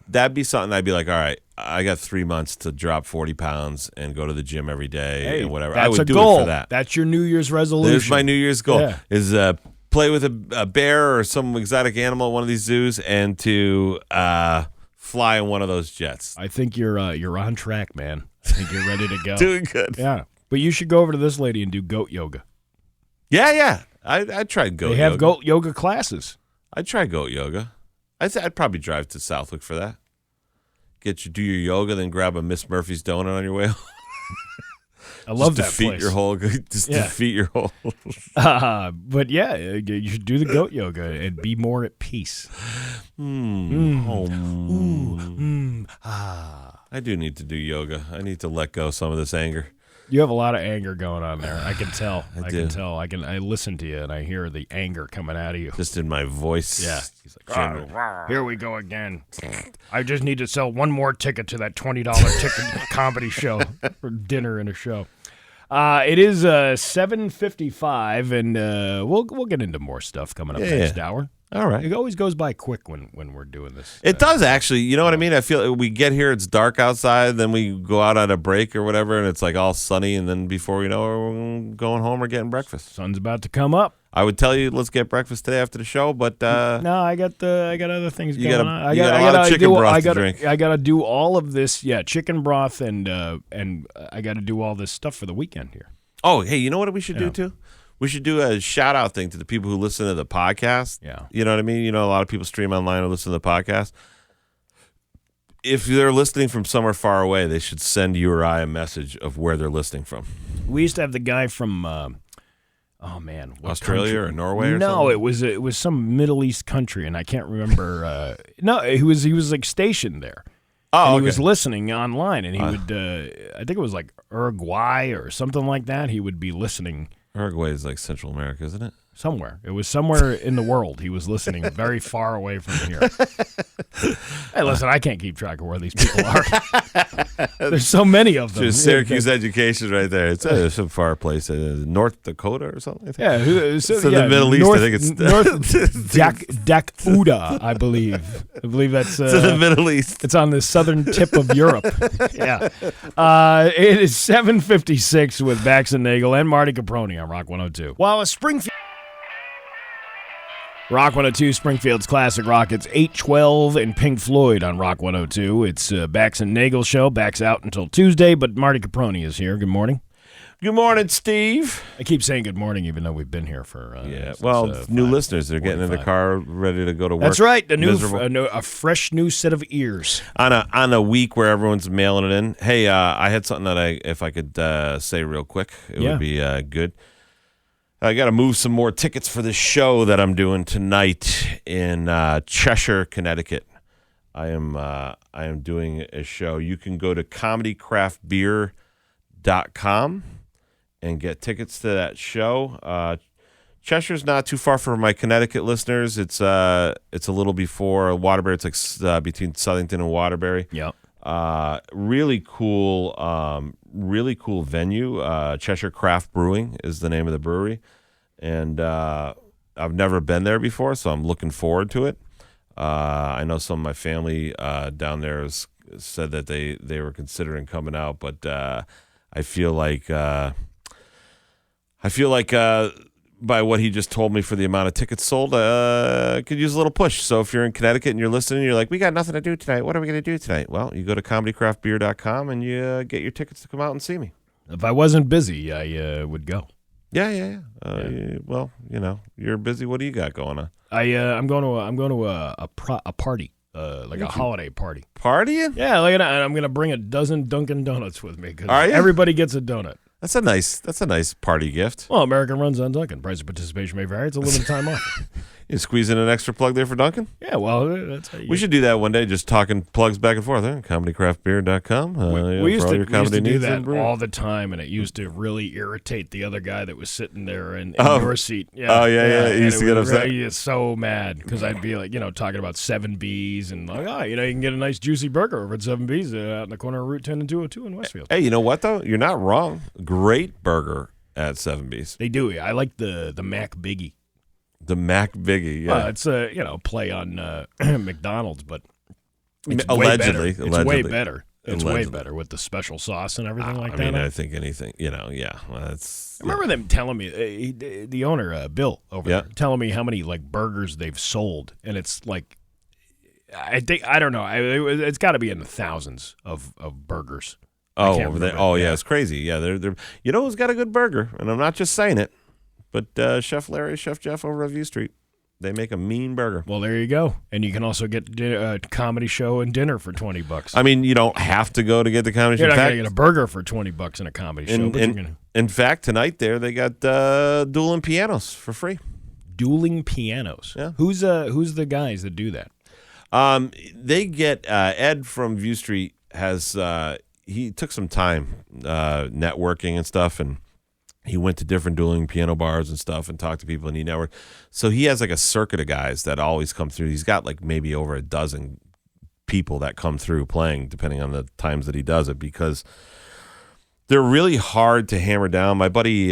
That'd be something I'd be like, all right, I got 3 months to drop 40 pounds and go to the gym every day and whatever. I would do it for that. That's your New Year's resolution. There's my New Year's goal. Is play with a bear or some exotic animal at one of these zoos and to fly in one of those jets. I think you're on track, man. I think you're ready to go. Doing good. Yeah, but you should go over to this lady and do goat yoga. Yeah. I tried goat yoga. They have goat yoga classes. I'd try goat yoga. I'd probably drive to Southwick for that. Do your yoga, then grab a Miss Murphy's donut on your way home. I love that defeat place. Your whole. Defeat your whole. But yeah, you should do the goat yoga and be more at peace. I do need to do yoga. I need to let go some of this anger. You have a lot of anger going on there. I can tell. I do. can tell. I listen to you and I hear the anger coming out of you. Just in my voice. Yeah. He's like, here we go again. I just need to sell one more ticket to that $20 ticket comedy show for dinner and a show. It is 7:55, and we'll get into more stuff coming up next hour. All right. It always goes by quick when we're doing this. It does, actually. You know what I mean? I feel we get here, it's dark outside, then we go out on a break or whatever, and it's like all sunny, and then before we know it, we're going home or getting breakfast. Sun's about to come up. I would tell you, let's get breakfast today after the show, but no, I got other things going on. I got a lot of chicken broth to drink. I got to do all of this, chicken broth, and I got to do all this stuff for the weekend here. Oh, hey, you know what we should do too? We should do a shout-out thing to the people who listen to the podcast. Yeah. You know what I mean? You know, a lot of people stream online or listen to the podcast. If they're listening from somewhere far away, they should send you or I a message of where they're listening from. We used to have the guy from, Australia or Norway or something? No, it was some Middle East country, and I can't remember. No, he was like stationed there. Oh, and he was listening online, and he would, I think it was like Uruguay or something like that. He would be listening. Uruguay is like Central America, isn't it? Somewhere. It was somewhere in the world. He was listening very far away from here. Hey, listen, I can't keep track of where these people are. There's so many of them. It's Syracuse education right there. It's some far place, North Dakota or something. Yeah, so the Middle East. I think it's North Dakuda, I believe. I believe that's to the Middle East. It's on the southern tip of Europe. Yeah. It is 7:56 with Bax and Nagle and Marty Caproni on Rock 102. While a Springfield. Rock 102, Springfield's classic rock. It's 8:12 and Pink Floyd on Rock 102. It's Bax and Nagle show. Bax out until Tuesday, but Marty Caproni is here. Good morning. Good morning, Steve. I keep saying good morning, even though we've been here for new listeners. They're getting in the car, ready to go to work. That's right. A fresh new set of ears on a week where everyone's mailing it in. Hey, I had something that if I could say real quick, it would be good. I got to move some more tickets for this show that I'm doing tonight in Cheshire, Connecticut. I am doing a show. You can go to comedycraftbeer.com and get tickets to that show. Cheshire's not too far from my Connecticut listeners. It's a little before Waterbury. It's like between Southington and Waterbury. Yep. Really cool venue. Cheshire Craft Brewing is the name of the brewery, and I've never been there before, so I'm looking forward to it. I know some of my family down there said that they were considering coming out, but I feel like by what he just told me for the amount of tickets sold, could use a little push. So if you're in Connecticut and you're listening, you're like, we got nothing to do tonight. What are we going to do tonight? Well, you go to comedycraftbeer.com and you get your tickets to come out and see me. If I wasn't busy, I would go. Yeah. Well, you're busy. What do you got going on? I'm going to a party, like a holiday party. Partying? Yeah, I'm going to bring a dozen Dunkin' Donuts with me because everybody gets a donut. That's a nice party gift. Well, American runs on Dunkin'. Price of participation may vary. It's a limited time offer. You squeeze in an extra plug there for Dunkin'? Yeah, well, that's how we should do that one day, just talking plugs back and forth. comedycraftbeer.com. We used to do that all the time, and it used to really irritate the other guy that was sitting there in your seat. Yeah. Oh, yeah. He used to get upset. He is so mad because I'd be like, talking about 7Bs and like, you can get a nice juicy burger over at 7Bs out in the corner of Route 10 and 202 in Westfield. Hey, you know what, though? You're not wrong. Great burger at 7Bs. They do. I like the Mac Biggie. The Mac Biggie, yeah. It's a play on McDonald's, but it's allegedly. It's way better. It's way better with the special sauce and everything like that. I mean, I think anything, yeah. That's. I remember them telling me, the owner, Bill, over there, telling me how many like burgers they've sold, and it's like, I don't know, it's got to be in the thousands of burgers. Oh, yeah, it's crazy. Yeah, they're who's got a good burger, and I'm not just saying it, but Chef Larry, Chef Jeff over at View Street. They make a mean burger. Well, there you go. And you can also get a comedy show and dinner for $20. I mean, you don't have to go to get the comedy show. You're not going to get a burger for $20 in a comedy show. In fact, tonight they got dueling pianos for free. Dueling pianos? Yeah. Who's the guys that do that? They get Ed from View Street has he took some time networking and stuff, and he went to different dueling piano bars and stuff and talked to people, and he networked. So he has like a circuit of guys that always come through. He's got like maybe over a dozen people that come through playing, depending on the times that he does it, because they're really hard to hammer down. My buddy,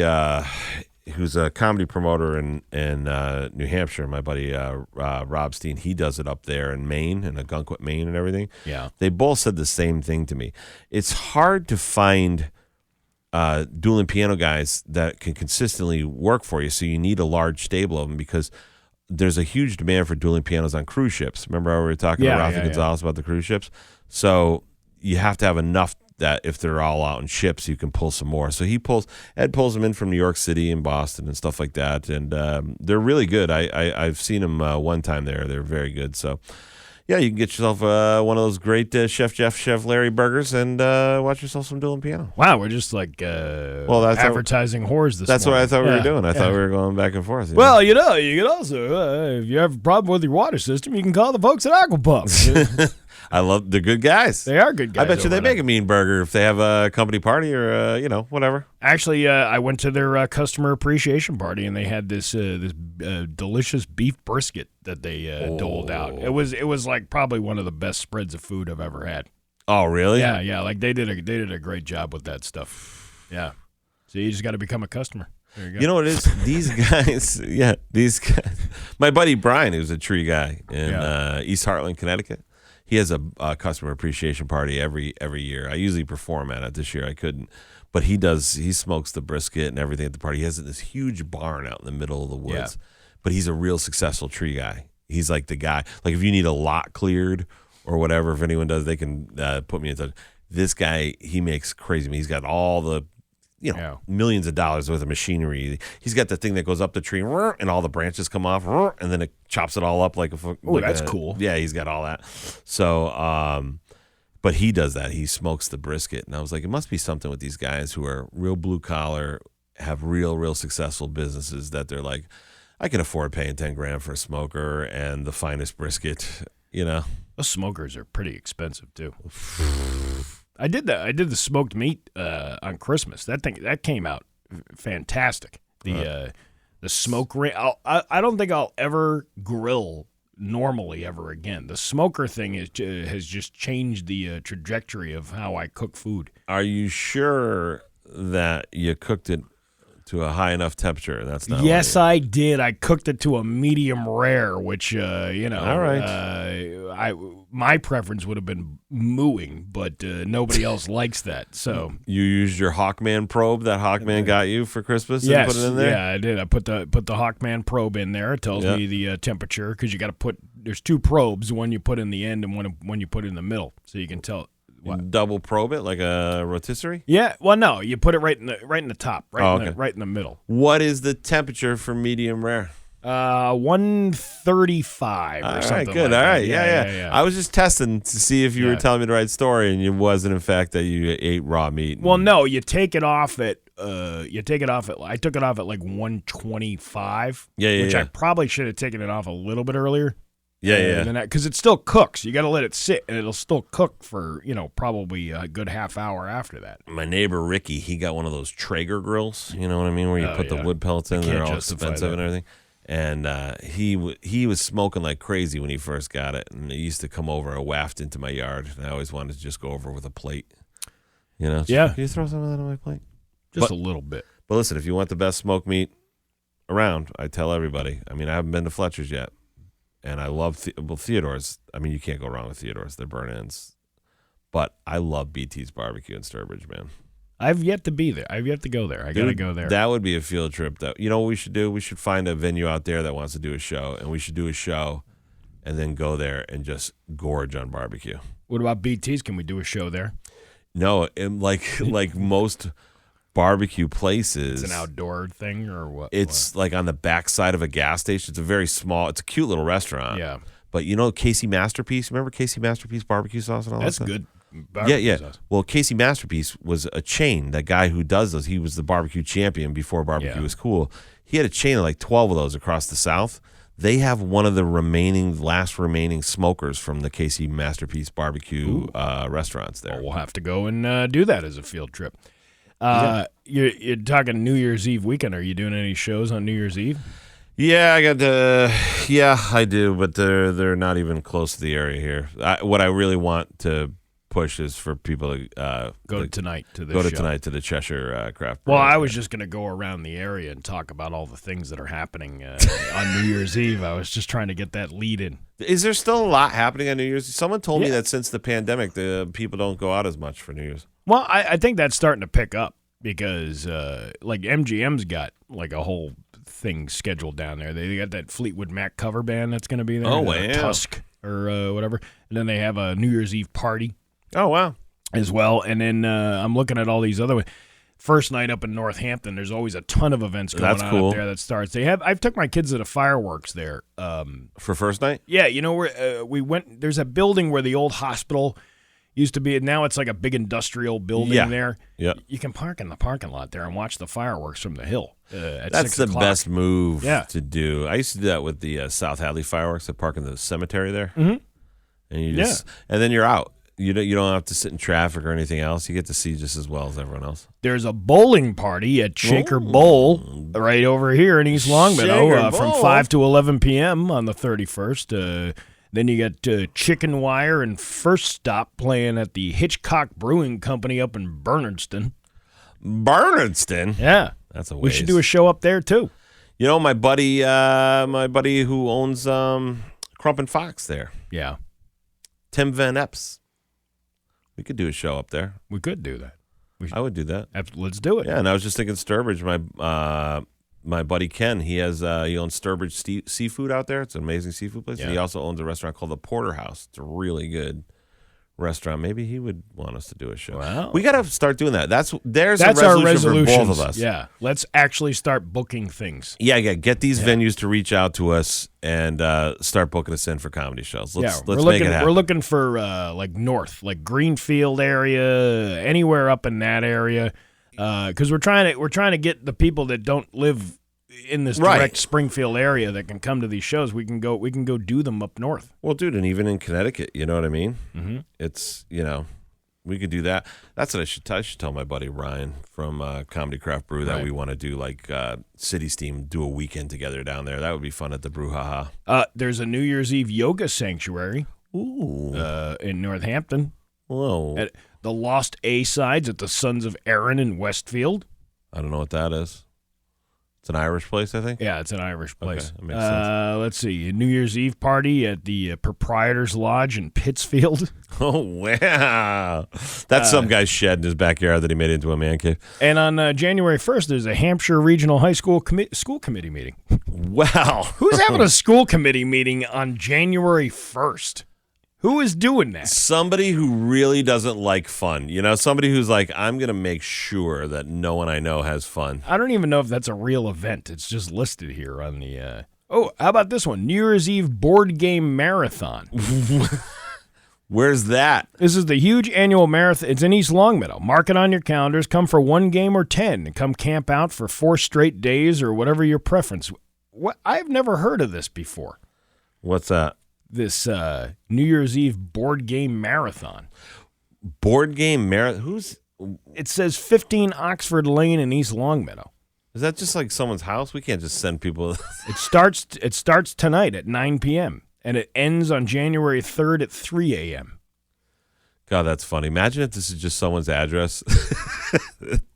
who's a comedy promoter in New Hampshire, my buddy Rob Steen, he does it up there in Maine, in Ogunquit, Maine, and everything. Yeah, they both said the same thing to me. It's hard to find dueling piano guys that can consistently work for you, so you need a large stable of them, because there's a huge demand for dueling pianos on cruise ships. Remember how we were talking to Ralphie Gonzalez about the cruise ships? So you have to have enough that if they're all out in ships, you can pull some more. So Ed pulls them in from New York City and Boston and stuff like that, and they're really good. I've seen them one time there. They're very good. So yeah, you can get yourself one of those great Chef Jeff, Chef Larry burgers and watch yourself some dueling piano. Wow, we're just like that's advertising whores this That's morning. what I thought we were doing. I thought we were going back and forth. Well, you can also, if you have a problem with your water system, you can call the folks at Aquapump. I love, they're good guys. They are good guys. I bet you they make a mean burger if they have a company party or, whatever. Actually, I went to their customer appreciation party, and they had this delicious beef brisket that they doled out. It was like probably one of the best spreads of food I've ever had. Oh, really? Yeah. Like they did a great job with that stuff. Yeah. So you just got to become a customer. There you go. You know what it is? These guys. My buddy Brian, who's a tree guy in East Hartland, Connecticut. He has a customer appreciation party every year. I usually perform at it. This year I couldn't, but he smokes the brisket and everything at the party. He has this huge barn out in the middle of the woods, but he's a real successful tree guy. He's like the guy, like if you need a lot cleared or whatever, if anyone does, they can put me in touch. This guy, he makes crazy. He's got all the, millions of dollars worth of machinery. He's got the thing that goes up the tree and all the branches come off and then it chops it all up like a. Oh, that's cool. Yeah, he's got all that. So, but he does that. He smokes the brisket. And I was like, it must be something with these guys who are real blue collar, have real successful businesses that they're like, I can afford paying $10,000 for a smoker and the finest brisket, Those smokers are pretty expensive too. I did the smoked meat on Christmas. That came out fantastic. The smoke ring. I don't think I'll ever grill normally ever again. The smoker thing has just changed the trajectory of how I cook food. Are you sure that you cooked it to a high enough temperature? That's not. Yes, I did. I cooked it to a medium rare, which all right. My preference would have been mooing, but nobody else likes that. So you used your Hawkman probe that Hawkman got you for Christmas and put it in there? Yeah, I did. I put the Hawkman probe in there. It tells me the temperature, because you got to put. There's two probes, one you put in the end and one you put in the middle, so you can tell. What? Double probe it like a rotisserie? Yeah. Well, no, you put it right in the top, right in the middle. What is the temperature for medium rare? 135 or something. All right, good. Like all right, that. Yeah. I was just testing to see if you were telling me the right story, and it wasn't, in fact, that you ate raw meat. Well, no, you take it off at. I took it off at like 125. Which I probably should have taken it off a little bit earlier. Because it still cooks. You got to let it sit, and it'll still cook for probably a good half hour after that. My neighbor Ricky, he got one of those Traeger grills. You know what I mean, where you put the wood pellets in. They're all expensive and everything. And he was smoking like crazy when he first got it, and it used to come over and waft into my yard. And I always wanted to just go over with a plate. Can you throw some of that on my plate? Just a little bit. But listen, if you want the best smoked meat, around, I tell everybody. I mean, I haven't been to Fletcher's yet, and I love Theodore's. I mean, you can't go wrong with Theodore's. They're burn-ins. But I love BT's Barbecue in Sturbridge, man. I've yet to be there. I've yet to go there. I got to go there. That would be a field trip. You know what we should do? We should find a venue out there that wants to do a show, and we should do a show and then go there and just gorge on barbecue. What about BT's? Can we do a show there? No, like most barbecue places. It's an outdoor thing or what? It's like on the backside of a gas station. It's a very small, it's a cute little restaurant. Yeah. But you know Casey Masterpiece? Remember Casey Masterpiece barbecue sauce and all that stuff? That's good. Yeah. Sauce. Well, Casey Masterpiece was a chain. That guy who does those, he was the barbecue champion before barbecue was cool. He had a chain of like 12 of those across the South. They have one of the last remaining smokers from the Casey Masterpiece barbecue restaurants there. Well, we'll have to go and do that as a field trip. You're talking New Year's Eve weekend. Are you doing any shows on New Year's Eve? Yeah, I do, but they're not even close to the area here. What I really want to push is for people to go tonight to the Cheshire Craft Brew. Well, I was just going to go around the area and talk about all the things that are happening on New Year's Eve. I was just trying to get that lead in. Is there still a lot happening on New Year's? Someone told me that since the pandemic, the people don't go out as much for New Year's. Well, I think that's starting to pick up because like MGM's got like a whole thing scheduled down there. They got that Fleetwood Mac cover band that's going to be there. Oh, wow. Tusk or whatever. And then they have a New Year's Eve party. Oh, wow. As well. And then I'm looking at all these other ones. First night up in Northampton, there's always a ton of events going on up there that starts. I've took my kids to the fireworks there. For first night? Yeah, you know where we went. There's a building where the old hospital used to be. Now it's like a big industrial building there. Yeah. You can park in the parking lot there and watch the fireworks from the hill. At That's 6 the o'clock. best move to do. I used to do that with the South Hadley fireworks. I park in the cemetery there, and you just and then you're out. You don't have to sit in traffic or anything else. You get to see just as well as everyone else. There's a bowling party at Shaker Bowl right over here in East Longmeadow from 5 to 11 p.m. on the 31st. Then you got Chicken Wire and First Stop playing at the Hitchcock Brewing Company up in Bernardston. Bernardston? Yeah. That's a ways. We should do a show up there, too. You know, my buddy who owns Crump and Fox there. Yeah. Tim Van Epps. We could do a show up there. We could do that. I would do that. Let's do it. Yeah, and I was just thinking Sturbridge. My buddy Ken, he owns Sturbridge Seafood out there. It's an amazing seafood place. Yeah. He also owns a restaurant called the Porterhouse. It's a really good restaurant. Maybe he would want us to do a show. Wow. We got to start doing that. That's our resolution for both of us. Yeah, let's actually start booking things. Yeah. Get these venues to reach out to us and start booking us in for comedy shows. Let's make it happen. We're looking for like north, like Greenfield area, anywhere up in that area, because we're trying to get the people that don't live in this direct Springfield area that can come to these shows. We can go do them up north. Well, dude, and even in Connecticut, you know what I mean? Mm-hmm. It's, we could do that. That's what I should tell my buddy Ryan from Comedy Craft Brew that we want to do like City Steam, do a weekend together down there. That would be fun at the Brouhaha. There's a New Year's Eve yoga sanctuary in Northampton. Whoa. At the Lost A-Sides at the Sons of Erin in Westfield. I don't know what that is. It's an Irish place, I think? Yeah, it's an Irish place. Okay, that makes sense. Let's see. A New Year's Eve party at the Proprietors Lodge in Pittsfield. Oh, wow. That's some guy's shed in his backyard that he made into a man cave. And on January 1st, there's a Hampshire Regional High School school committee meeting. Wow. Who's having a school committee meeting on January 1st? Who is doing that? Somebody who really doesn't like fun. Somebody who's like, I'm going to make sure that no one I know has fun. I don't even know if that's a real event. It's just listed here on the... Oh, how about this one? New Year's Eve board game marathon. Where's that? This is the huge annual marathon. It's in East Longmeadow. Mark it on your calendars. Come for one game or 10. And come camp out for 4 straight days or whatever your preference. What? I've never heard of this before. What's that? This New Year's Eve board game marathon. Board game marathon? It says 15 Oxford Lane in East Longmeadow. Is that just like someone's house? We can't just send people. It starts tonight at 9 p.m. and it ends on January 3rd at 3 a.m. God, that's funny. Imagine if this is just someone's address.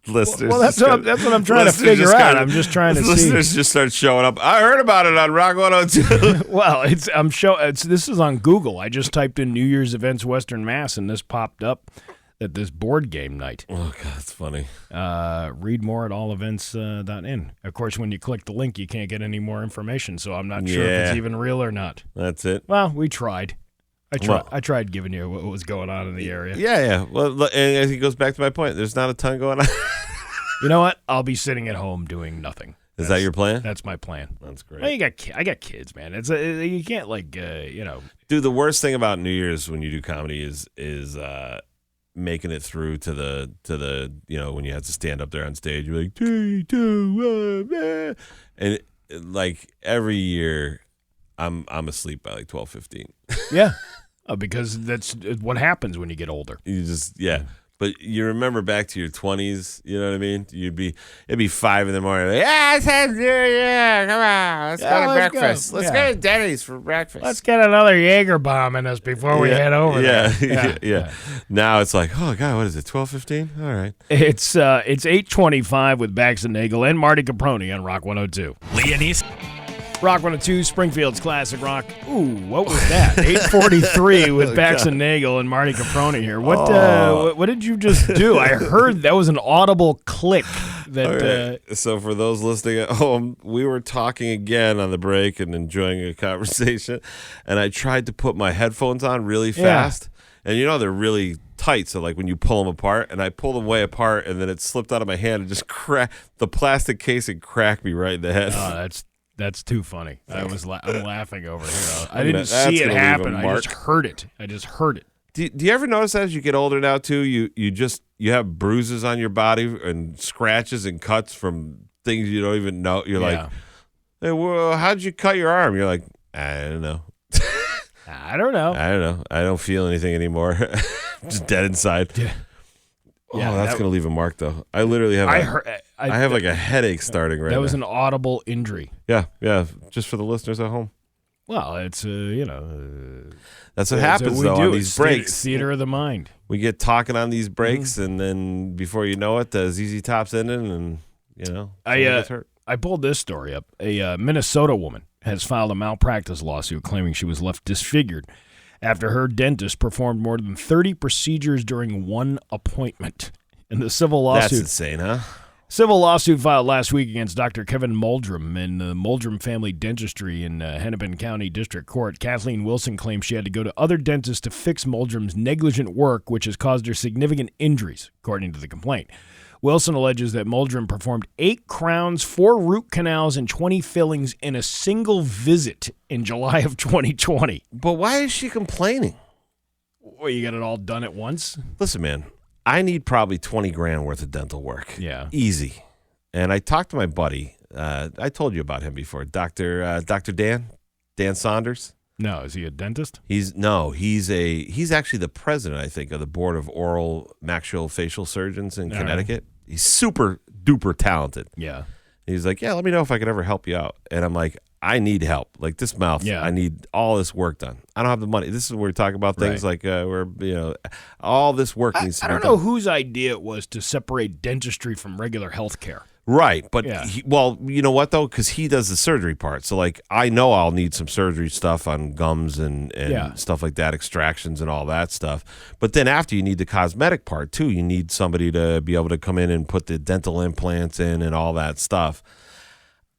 listeners. Well, that's what I'm trying to figure out. I'm just trying to see. Listeners just start showing up. I heard about it on Rock 102. Well, this is on Google. I just typed in New Year's events Western Mass, and this popped up at this board game night. Oh, God, that's funny. Read more at allevents.in. Of course, when you click the link, you can't get any more information, so I'm not sure if it's even real or not. That's it. Well, we tried. I tried giving you what was going on in the area. Yeah. Well, and it goes back to my point. There's not a ton going on. You know what? I'll be sitting at home doing nothing. Is that your plan? That's my plan. That's great. Well, I got kids, man. You can't Dude, the worst thing about New Year's when you do comedy is making it through to the when you have to stand up there on stage. You're like 3, 2, 1, and like every year, I'm asleep by like 12:15. Yeah, because that's what happens when you get older. You just But you remember back to your 20s, you know what I mean? It'd be 5 in the morning. Like, it's New Year, come on, let's go to breakfast. Let's go to Denny's for breakfast. Let's get another Jaeger bomb in us before we head over there. Yeah. Now it's like, oh God, what is it? 12:15? All right. It's 8:25 with Bax and Nagle and Marty Caproni on Rock 102. Leonese. Rock 102, Springfield's Classic Rock. Ooh, what was that? 8:43 with Bax and Nagle and Marty Caproni here. What did you just do? I heard that was an audible click. So for those listening at home, we were talking again on the break and enjoying a conversation, and I tried to put my headphones on really fast, and they're really tight, so like when you pull them apart, and I pulled them way apart, and then it slipped out of my hand and just cracked the plastic casing, cracked me right in the head. Oh, that's too funny. I'm laughing over here. I didn't see it happen. I just heard it. Do you ever notice that as you get older now too? You have bruises on your body and scratches and cuts from things you don't even know. You're like, hey, well, how'd you cut your arm? You're like, I don't know. I don't know. I don't feel anything anymore. I'm just dead inside. Yeah, that's gonna leave a mark though. I literally have. I have like a headache starting right now. That was an audible injury. Yeah. Just for the listeners at home. Well, it's that's what happens though on these breaks. Theater of the mind. We get talking on these breaks, and then before you know it, the ZZ Top's ending, and gets hurt. I pulled this story up. A Minnesota woman has filed a malpractice lawsuit claiming she was left disfigured after her dentist performed more than 30 procedures during one appointment. And the civil lawsuit. That's insane, huh? Civil lawsuit filed last week against Dr. Kevin Muldrum in the Muldrum Family Dentistry in Hennepin County District Court. Kathleen Wilson claims she had to go to other dentists to fix Muldrum's negligent work, which has caused her significant injuries, according to the complaint. Wilson alleges that Muldrum performed 8 crowns, 4 root canals, and 20 fillings in a single visit in July of 2020. But why is she complaining? Well, you got it all done at once? Listen, man, I need probably 20 grand worth of dental work. Yeah. Easy. And I talked to my buddy. I told you about him before, Dr. Dan Saunders. No, is he a dentist? He's actually the president, I think, of the Board of Oral Maxillofacial Surgeons in Connecticut. He's super duper talented. Yeah. He's like, yeah, let me know if I could ever help you out. And I'm like, I need help. Like this mouth, I need all this work done. I don't have the money. This is where we talk about things like where all this work needs to be done. I don't know whose idea it was to separate dentistry from regular health care. Right, but you know what though? Because he does the surgery part. So like, I know I'll need some surgery stuff on gums and stuff like that, extractions and all that stuff. But then after, you need the cosmetic part too. You need somebody to be able to come in and put the dental implants in and all that stuff.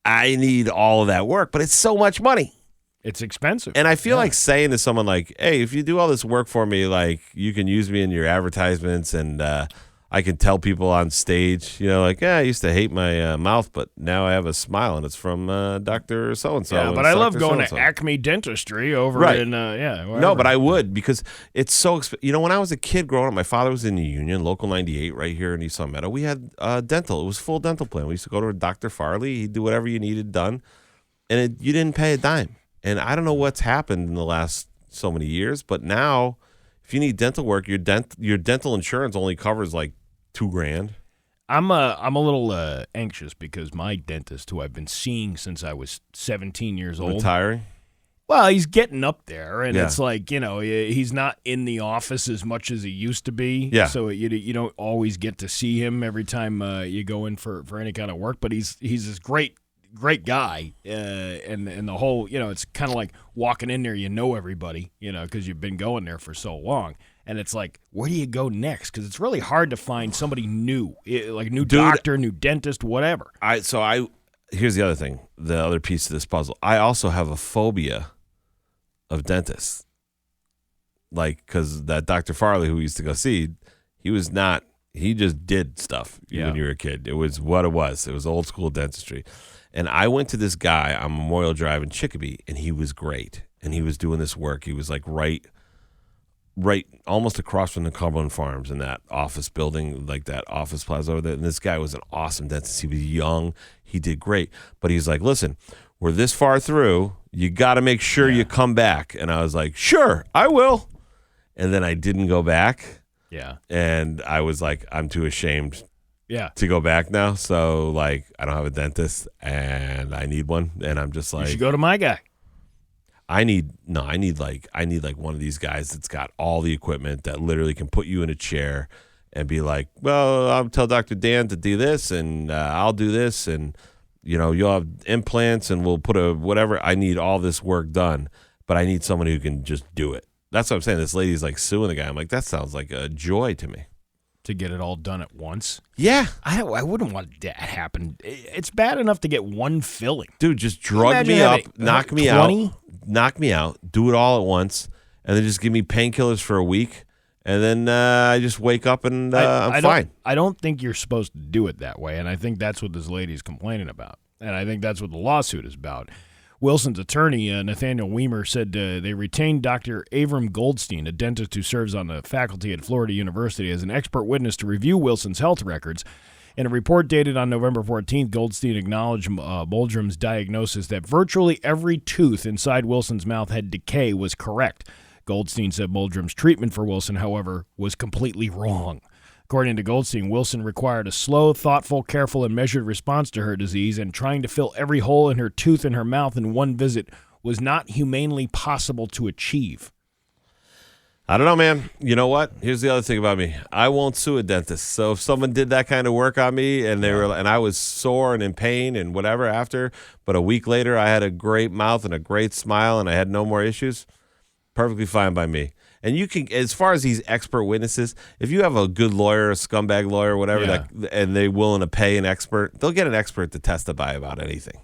I need all of that work, but it's so much money. It's expensive. And I feel like saying to someone like, hey, if you do all this work for me, like you can use me in your advertisements and I can tell people on stage, like, I used to hate my mouth, but now I have a smile and it's from Dr. So-and-so. Yeah, but I love going to Acme Dentistry over in, wherever. No, but I would because it's so expensive. When I was a kid growing up, my father was in the Union, Local 98 right here in East Long Meadow. We had dental. It was full dental plan. We used to go to Dr. Farley. He'd do whatever you needed done. And you didn't pay a dime. And I don't know what's happened in the last so many years, but now if you need dental work, your dental insurance only covers like $2,000. I'm a little anxious because my dentist, who I've been seeing since I was 17 years old, retiring. Well, he's getting up there, and it's like, he's not in the office as much as he used to be. Yeah. So you don't always get to see him every time you go in for any kind of work. But he's this great guy, and the whole, it's kind of like walking in there, everybody, because you've been going there for so long. And it's like, where do you go next? Because it's really hard to find somebody new, like new doctor, new dentist, whatever. Here's the other thing, the other piece of this puzzle. I also have a phobia of dentists. Like, because that Dr. Farley who we used to go see, he just did stuff when you were a kid. It was what it was. It was old school dentistry. And I went to this guy on Memorial Drive in Chicopee, and he was great. And he was doing this work. He was like right almost across from the Cumberland Farms in that office building, like that office plaza over there. And this guy was an awesome dentist. He was young. He did great. But he's like, listen, we're this far through. You got to make sure you come back. And I was like, sure, I will. And then I didn't go back. Yeah. And I was like, I'm too ashamed to go back now. So, like, I don't have a dentist, and I need one. And I'm just like, you should go to my guy. I need like one of these guys that's got all the equipment that literally can put you in a chair and be like, well, I'll tell Dr. Dan to do this, and I'll do this, and you'll have implants, and we'll put whatever. I need all this work done, but I need someone who can just do it. That's what I'm saying. This lady's like suing the guy. I'm like, that sounds like a joy to me. To get it all done at once? Yeah. I wouldn't want that to happen. It's bad enough to get one filling. Dude, just drug me up, knock me out, do it all at once, and then just give me painkillers for a week, and then I just wake up and I'm fine. I don't think you're supposed to do it that way, and I think that's what this lady's complaining about, and I think that's what the lawsuit is about. Wilson's attorney, Nathaniel Weimer, said they retained Dr. Avram Goldstein, a dentist who serves on the faculty at Florida University, as an expert witness to review Wilson's health records. In a report dated on November 14th, Goldstein acknowledged Muldrum's diagnosis that virtually every tooth inside Wilson's mouth had decay was correct. Goldstein said Muldrum's treatment for Wilson, however, was completely wrong. According to Goldstein, Wilson required a slow, thoughtful, careful, and measured response to her disease, and trying to fill every hole in her tooth and her mouth in one visit was not humanely possible to achieve. I don't know, man. You know what? Here's the other thing about me. I won't sue a dentist. So if someone did that kind of work on me and I was sore and in pain and whatever after, but a week later I had a great mouth and a great smile and I had no more issues, perfectly fine by me. And you can, as far as these expert witnesses, if you have a good lawyer, a scumbag lawyer, whatever, and they're willing to pay an expert, they'll get an expert to testify about anything.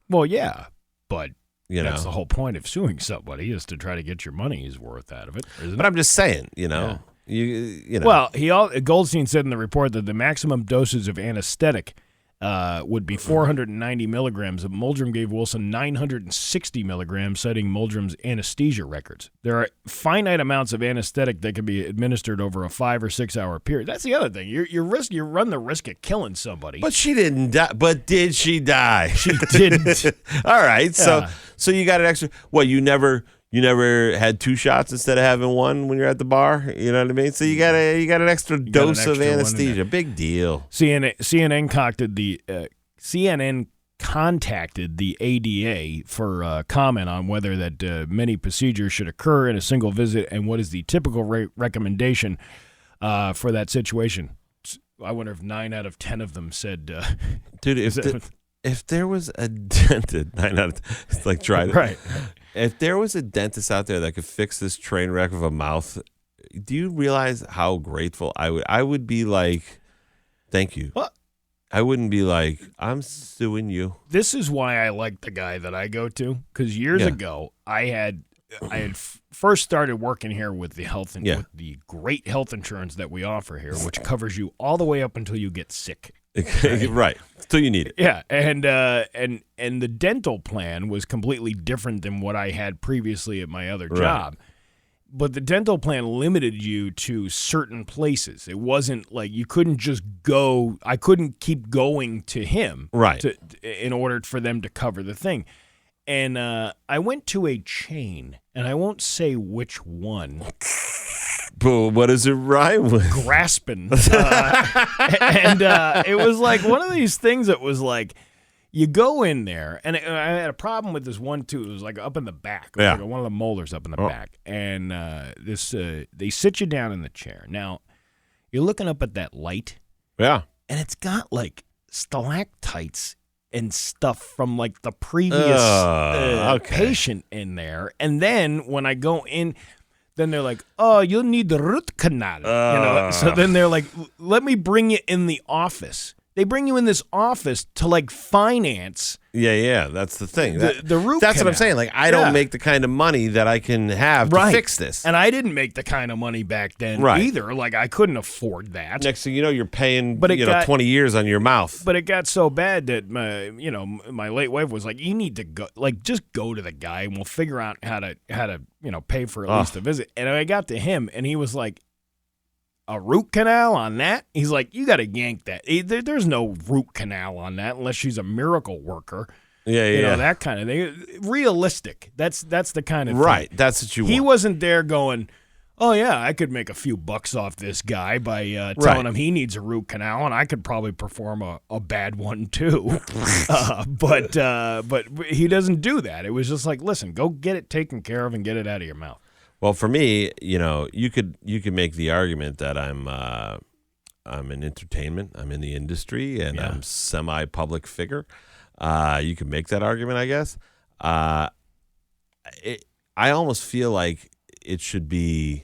Well, yeah, but that's the whole point of suing somebody, is to try to get your money's worth out of it, isn't it? But I'm just saying, Yeah. you know. Well, Goldstein said in the report that the maximum dosage of anesthetic would be 490 milligrams. Muldrum gave Wilson 960 milligrams, citing Muldrum's anesthesia records. There are finite amounts of anesthetic that can be administered over a 5 or 6 hour period. That's the other thing. You run the risk of killing somebody. But she didn't die. But did she die? She didn't. All right. So you got an extra. What, you never had 2 shots instead of having 1 when you're at the bar? You know what I mean? So you got an extra dose of anesthesia. Big deal. CNN contacted the ADA for comment on whether that many procedures should occur in a single visit and what is the typical recommendation for that situation. I wonder if 9 out of 10 of them said, dude, if there was a dentist, 9 out of 10, it's like try it. Right. If there was a dentist out there that could fix this train wreck of a mouth, do you realize how grateful I would? I would be like, thank you. What? I wouldn't be like, I'm suing you. This is why I like the guy that I go to, because years ago I had first started working here with the with the great health insurance that we offer here, which covers you all the way up until you get sick. Right. Till you need it. Yeah, and the dental plan was completely different than what I had previously at my other job. But the dental plan limited you to certain places. It wasn't like you couldn't just go. I couldn't keep going to him in order for them to cover the thing. And I went to a chain, and I won't say which one. But what does it rhyme with? Graspin'. And it was like one of these things that was like, You go in there, and I had a problem with this one, too. It was like up in the back. It was like one of the molars up in the back. And they sit you down in the chair. Now, you're looking up at that light. Yeah. And it's got, like, stalactites and stuff from, like, the previous patient in there. And then when I go in, then they're like, oh, you'll need the root canal. So then they're like, let me bring you in the office. They bring you in this office to, like, finance. Yeah, that's the thing. The root That's canal. what I'm saying. Like, I don't make the kind of money that I can have to fix this. And I didn't make the kind of money back then either. Like, I couldn't afford that. Next thing you know, you're paying 20 years on your mouth. But it got so bad that my late wife was like, you need to go, like, just go to the guy and we'll figure out how to pay for at least a visit. And I got to him and he was like, a root canal on that? He's like, you got to yank that. There's no root canal on that unless she's a miracle worker. Yeah. That kind of thing. Realistic. That's the kind of thing. Right. That's what you want. He wasn't there going, oh, yeah, I could make a few bucks off this guy by telling him he needs a root canal, and I could probably perform a bad one too. But he doesn't do that. It was just like, listen, go get it taken care of and get it out of your mouth. Well, for me, you could make the argument that I'm in entertainment, I'm in the industry, and I'm semi-public figure. You could make that argument, I guess. I almost feel like it should be,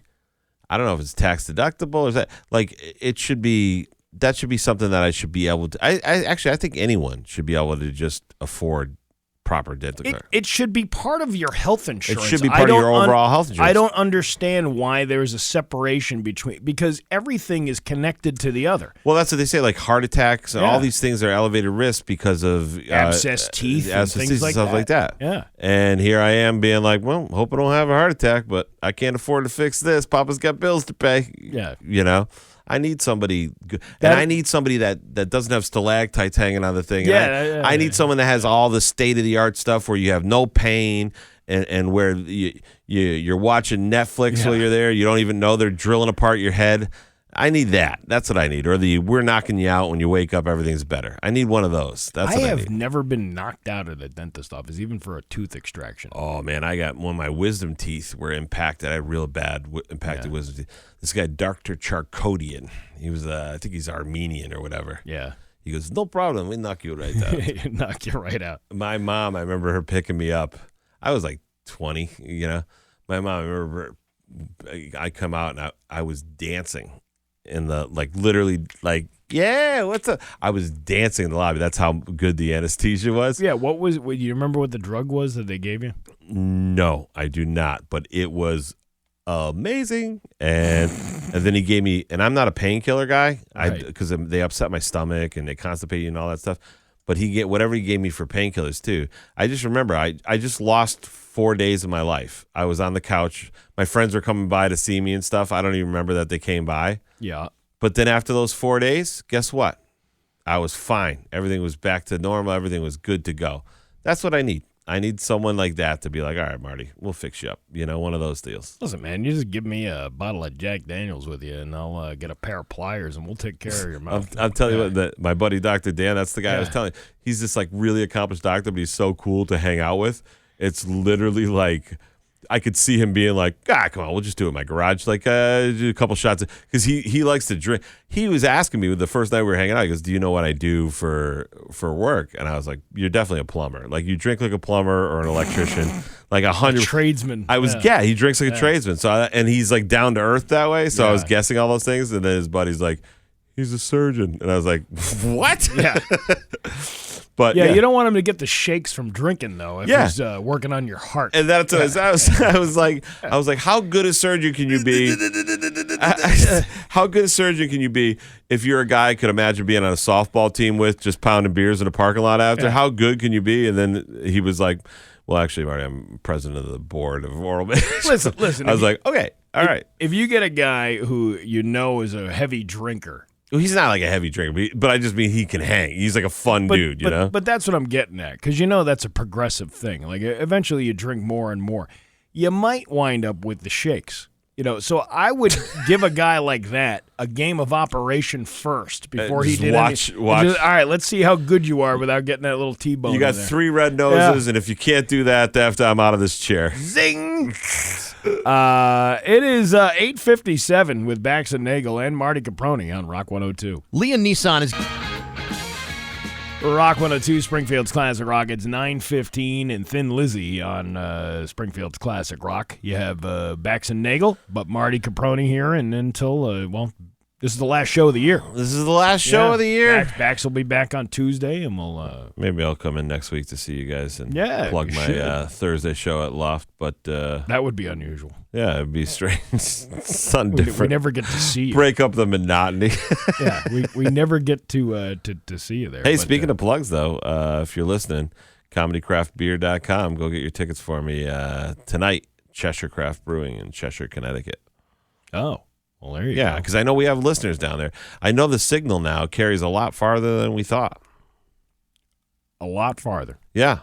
I don't know if it's tax deductible or is that, like, it should be, that should be something that I should be able to, I think anyone should be able to just afford proper dental care. It should be part of your health insurance. It should be part of your overall health insurance. I don't understand why there's a separation because everything is connected to the other. Well, that's what they say, like heart attacks and all these things are elevated risk because of abscess teeth and things like stuff that. like that. Yeah. And here I am being like, well, hope I don't have a heart attack, but I can't afford to fix this. Papa's got bills to pay. Yeah. I need somebody good. And I need somebody that doesn't have stalactites hanging on the thing. Yeah, I need someone that has all the state-of-the-art stuff where you have no pain and where you're watching Netflix while you're there. You don't even know they're drilling apart your head. I need that. That's what I need. Or we're knocking you out when you wake up, everything's better. I need one of those. That's what I need. I have never been knocked out of the dentist office, even for a tooth extraction. Oh, man, I got one of my wisdom teeth were impacted. I had real bad impacted wisdom teeth. This guy, Dr. Charkodian, he was, I think he's Armenian or whatever. Yeah. He goes, no problem. We knock you right out. Knock you right out. My mom, I remember her picking me up. I was like 20, My mom, I remember I come out and I was dancing. In the what's up? I was dancing in the lobby. That's how good the anesthesia was. Yeah, you remember what the drug was that they gave you? No, I do not. But it was amazing. And then he gave me, and I'm not a painkiller guy, because they upset my stomach and they constipate you and all that stuff. But whatever he gave me for painkillers too. I just remember I just lost 4 days of my life. I was on the couch. My friends were coming by to see me and stuff. I don't even remember that they came by. Yeah. But then after those 4 days, guess what? I was fine. Everything was back to normal. Everything was good to go. That's what I need. I need someone like that to be like, all right, Marty, we'll fix you up. One of those deals. Listen, man, you just give me a bottle of Jack Daniels with you, and I'll get a pair of pliers, and we'll take care of your mouth. I'm telling you what, my buddy Dr. Dan, that's the guy I was telling you. He's this like really accomplished doctor, but he's so cool to hang out with. It's literally like I could see him being like, come on, we'll just do it in my garage. Like, do a couple shots. Because he likes to drink. He was asking me the first night we were hanging out, he goes, do you know what I do for work? And I was like, you're definitely a plumber. Like, you drink like a plumber or an electrician. Like 100. Tradesman. He drinks like a tradesman. So and he's like down to earth that way. So I was guessing all those things. And then his buddy's like, he's a surgeon. And I was like, what? Yeah. But you don't want him to get the shakes from drinking though. If he's working on your heart. And that's what I was like, how good a surgeon can you be? How good a surgeon can you be if you're a guy I could imagine being on a softball team with, just pounding beers in a parking lot after? How good can you be? And then he was like, well, actually, Marty, I'm president of the board of oral management. Listen. I was like, okay, all right. If you get a guy who is a heavy drinker. Well, he's not like a heavy drinker, but I just mean he can hang. He's like a fun dude, you know? But that's what I'm getting at, because that's a progressive thing. Like, eventually you drink more and more. You might wind up with the shakes. So I would give a guy like that a game of Operation first before he did watch. all right, let's see how good you are without getting that little T-bone. You got 3 red noses, and if you can't do that, after I'm out of this chair. Zing! It is 8:57 with Bax and Nagle and Marty Caproni on Rock 102. Leon Nissan is... Rock 102, Springfield's Classic Rock. It's 9:15 and Thin Lizzy on Springfield's Classic Rock. You have Bax and Nagle, but Marty Caproni here, and until, this is the last show of the year. This is the last show of the year. Bax will be back on Tuesday, and we'll... Maybe I'll come in next week to see you guys and plug my Thursday show at Loft, but... that would be unusual. Yeah, it'd be strange. Something different. We never get to see you. Break up the monotony. Yeah, we never get to see you there. Hey, speaking of plugs, though, if you're listening, comedycraftbeer.com, go get your tickets for me tonight, Cheshire Craft Brewing in Cheshire, Connecticut. Oh, well, there you go. Yeah, because I know we have listeners down there. I know the signal now carries a lot farther than we thought. A lot farther. Yeah.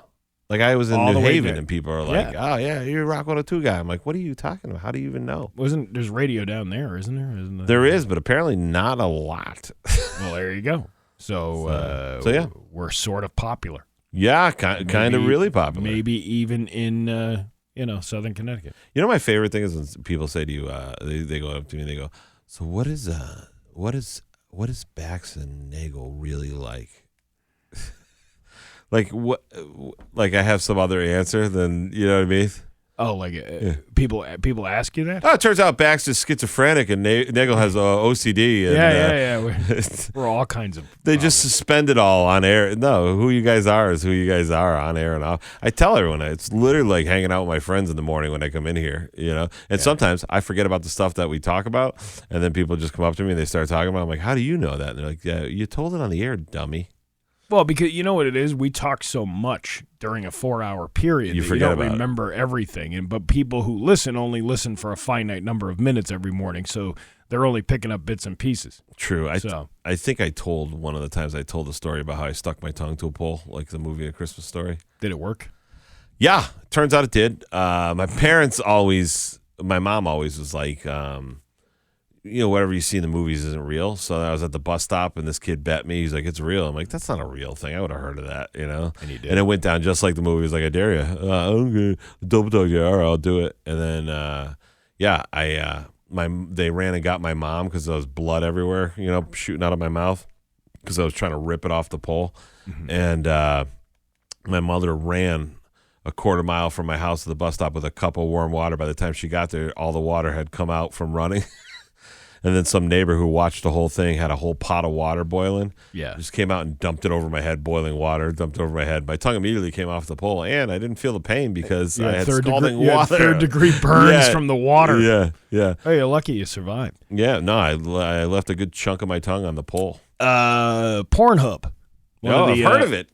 Like I was in All New the way Haven, there. and people are like, "Oh yeah, you're a Rock 102 guy." I'm like, "What are you talking about? How do you even know?" There's radio down there, isn't there? There is, but apparently not a lot. Well, there you go. So yeah, we're sort of popular. Yeah, kind of really popular. Maybe even in Southern Connecticut. You know, my favorite thing is when people say to you, they go up to me and they go, "So what is Bax and Nagle really like?" Like what? Like I have some other answer than you know what I mean? Oh, like people ask you that? Oh, it turns out Bax is schizophrenic and Nagle has OCD. And, yeah. We're all kinds of. They just suspend it all on air. No, who you guys are is who you guys are on air and off. I tell everyone it's literally like hanging out with my friends in the morning when I come in here, And sometimes I forget about the stuff that we talk about, and then people just come up to me and they start talking about it. I'm like, how do you know that? And they're like, yeah, you told it on the air, dummy. Well, because you know what it is? We talk so much during a 4-hour period you that forget you don't about remember everything. But people who listen only listen for a finite number of minutes every morning, so they're only picking up bits and pieces. True. I think I told one of the times I told a story about how I stuck my tongue to a pole, like the movie A Christmas Story. Did it work? Yeah, turns out it did. My mom always was like, whatever you see in the movies isn't real. So I was at the bus stop and this kid bet me. He's like, it's real. I'm like, that's not a real thing. I would have heard of that, And he did. And it went down just like the movie. He was like, I dare you. I'm going to double dog you. All right, I'll do it. And then, they ran and got my mom because there was blood everywhere, shooting out of my mouth because I was trying to rip it off the pole. Mm-hmm. And my mother ran a quarter mile from my house to the bus stop with a cup of warm water. By the time she got there, all the water had come out from running. And then some neighbor who watched the whole thing had a whole pot of water boiling. Yeah. Just came out and dumped it over my head, boiling water, dumped it over my head. My tongue immediately came off the pole, and I didn't feel the pain because I had scalding water. Third-degree burns from the water. Yeah. Oh, you're lucky you survived. Yeah, no, I left a good chunk of my tongue on the pole. Pornhub. I've heard of it.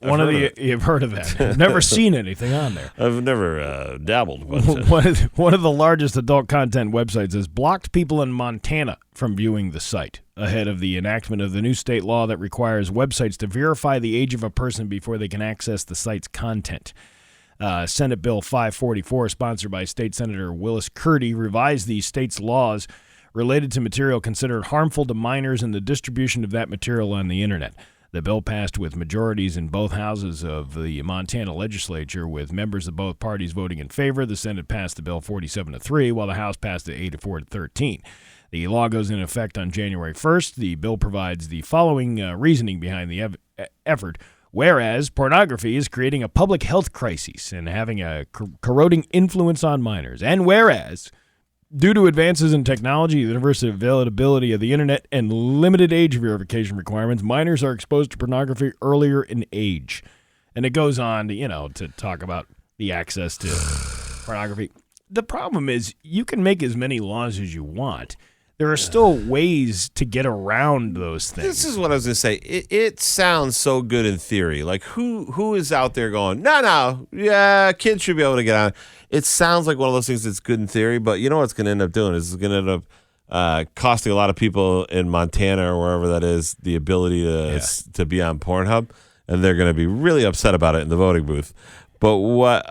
You've heard of that. I've never seen anything on there. I've never dabbled. But, one of the largest adult content websites has blocked people in Montana from viewing the site ahead of the enactment of the new state law that requires websites to verify the age of a person before they can access the site's content. Senate Bill 544, sponsored by State Senator Willis Curdy, revised the state's laws related to material considered harmful to minors and the distribution of that material on the internet. The bill passed with majorities in both houses of the Montana legislature, with members of both parties voting in favor. The Senate passed the bill 47-3, while the House passed it 84-13. The law goes into effect on January 1st. The bill provides the following reasoning behind the effort. Whereas pornography is creating a public health crisis and having a corroding influence on minors. And whereas, due to advances in technology, the universal availability of the internet, and limited age verification requirements, minors are exposed to pornography earlier in age. And it goes on to talk about the access to pornography. The problem is you can make as many laws as you want. There are still ways to get around those things. This is what I was going to say. It sounds so good in theory. Like, who is out there going, no, yeah, kids should be able to get on. It sounds like one of those things that's good in theory, but you know what it's going to end up doing is it's going to end up costing a lot of people in Montana or wherever that is the ability to be on Pornhub, and they're going to be really upset about it in the voting booth. But what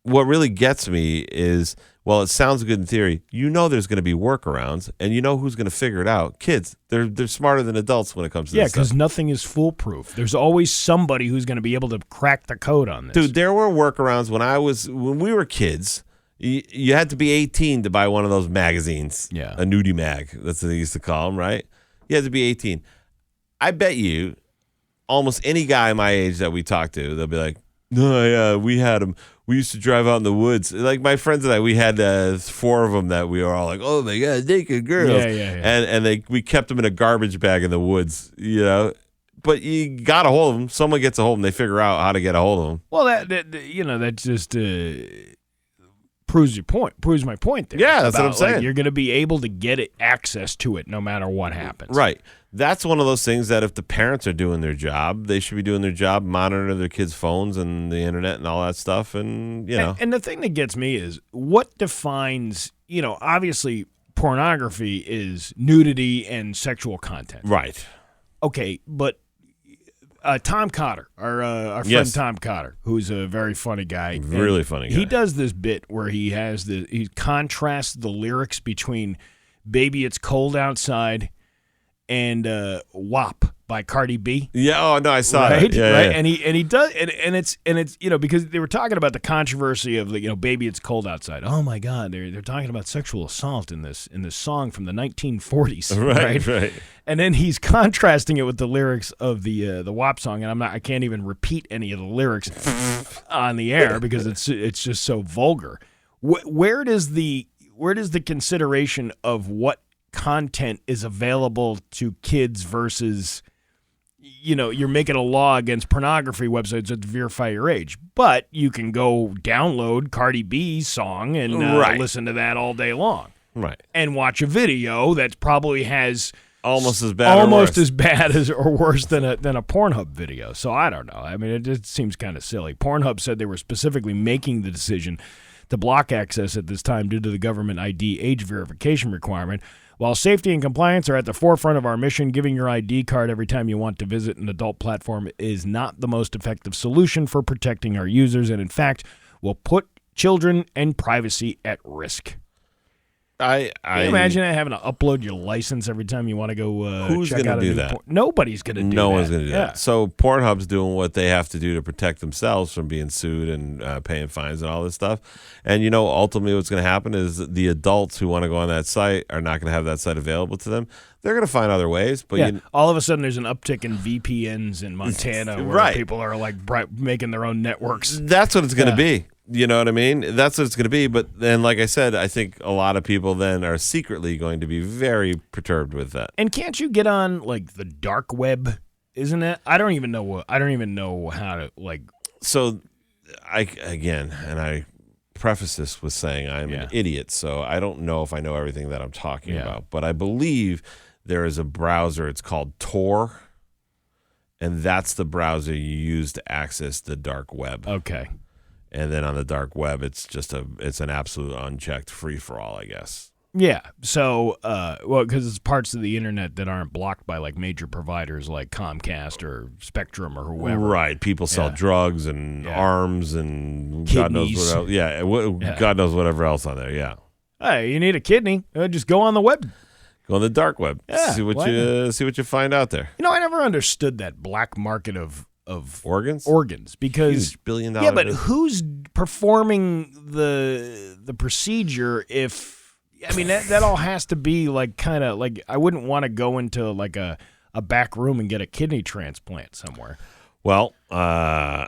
what really gets me is, well, it sounds good in theory. There's going to be workarounds, and who's going to figure it out. Kids, they're smarter than adults when it comes to this stuff. Yeah, because nothing is foolproof. There's always somebody who's going to be able to crack the code on this. Dude, there were workarounds when we were kids. You had to be 18 to buy one of those magazines. Yeah. A nudie mag. That's what they used to call them, right? You had to be 18. I bet you almost any guy my age that we talk to, they'll be like, no, yeah, we had them. We used to drive out in the woods. Like my friends and I, we had 4 of them that we were all like, oh my God, naked girls. Yeah. And we kept them in a garbage bag in the woods, But you got a hold of them. Someone gets a hold of them. They figure out how to get a hold of them. Well, that just proves my point there. Yeah, that's what I'm saying. Like, you're going to be able to get access to it no matter what happens. Right. That's one of those things that if the parents are doing their job, they should be doing their job, monitoring their kids' phones and the internet and all that stuff. And, And the thing that gets me is what defines, obviously pornography is nudity and sexual content. Right. Okay, but Tom Cotter, our friend Yes. Tom Cotter, who's a very funny guy. Really funny guy. He does this bit where he contrasts the lyrics between Baby It's Cold Outside and WAP by Cardi B. Yeah, oh no, I saw right? it. Yeah, right? yeah. And he does and it's because they were talking about the controversy of Baby It's Cold Outside. Oh my God, they're talking about sexual assault in this song from the 1940s. Right. And then he's contrasting it with the lyrics of the WAP song, and I can't even repeat any of the lyrics on the air because it's just so vulgar. Where does the consideration of what content is available to kids versus you're making a law against pornography websites that verify your age, but you can go download Cardi B's song and listen to that all day long, right? And watch a video that probably has almost as bad as or worse than a Pornhub video. So I don't know. I mean, it just seems kind of silly. Pornhub said they were specifically making the decision to block access at this time due to the government ID age verification requirement. While safety and compliance are at the forefront of our mission, giving your ID card every time you want to visit an adult platform is not the most effective solution for protecting our users, and in fact, will put children and privacy at risk. Can you imagine having to upload your license every time you want to go who's check out do that? Nobody's going to do that. No one's going to do that. So Pornhub's doing what they have to do to protect themselves from being sued and paying fines and all this stuff. And, ultimately what's going to happen is the adults who want to go on that site are not going to have that site available to them. They're going to find other ways. But all of a sudden there's an uptick in VPNs in Montana where people are like making their own networks. That's what it's going to be. You know what I mean? That's what it's going to be. But then, like I said, I think a lot of people then are secretly going to be very perturbed with that. And can't you get on like the dark web? Isn't it? I don't even know how to like. So, I preface this with saying I'm an idiot, so I don't know if I know everything that I'm talking about. But I believe there is a browser. It's called Tor, and that's the browser you use to access the dark web. Okay. And then on the dark web, it's an absolute unchecked free-for-all, I guess. Yeah. So, because it's parts of the internet that aren't blocked by like major providers like Comcast or Spectrum or whoever. Right. People sell drugs and arms and kidneys. God knows what else. Yeah. God knows whatever else on there. Yeah. Hey, you need a kidney? Just go on the web. Go on the dark web. Yeah, see what you find out there. I never understood that black market of organs because huge $1 billion. Yeah, but who's performing the procedure? If that all has to be like kind of like I wouldn't want to go into like a back room and get a kidney transplant somewhere. Well, I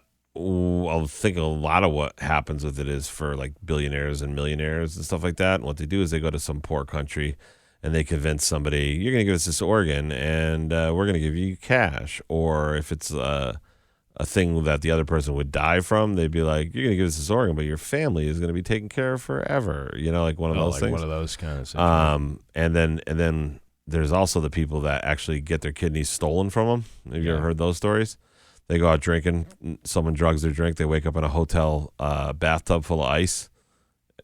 think a lot of what happens with it is for like billionaires and millionaires and stuff like that. And what they do is they go to some poor country and they convince somebody, you're going to give us this organ and we're going to give you cash. Or if it's a thing that the other person would die from, they'd be like, you're going to give us this organ, but your family is going to be taken care of forever. Like one of those things. One of those kind of things. And then there's also the people that actually get their kidneys stolen from them. Have you ever heard those stories? They go out drinking, someone drugs their drink, they wake up in a hotel bathtub full of ice.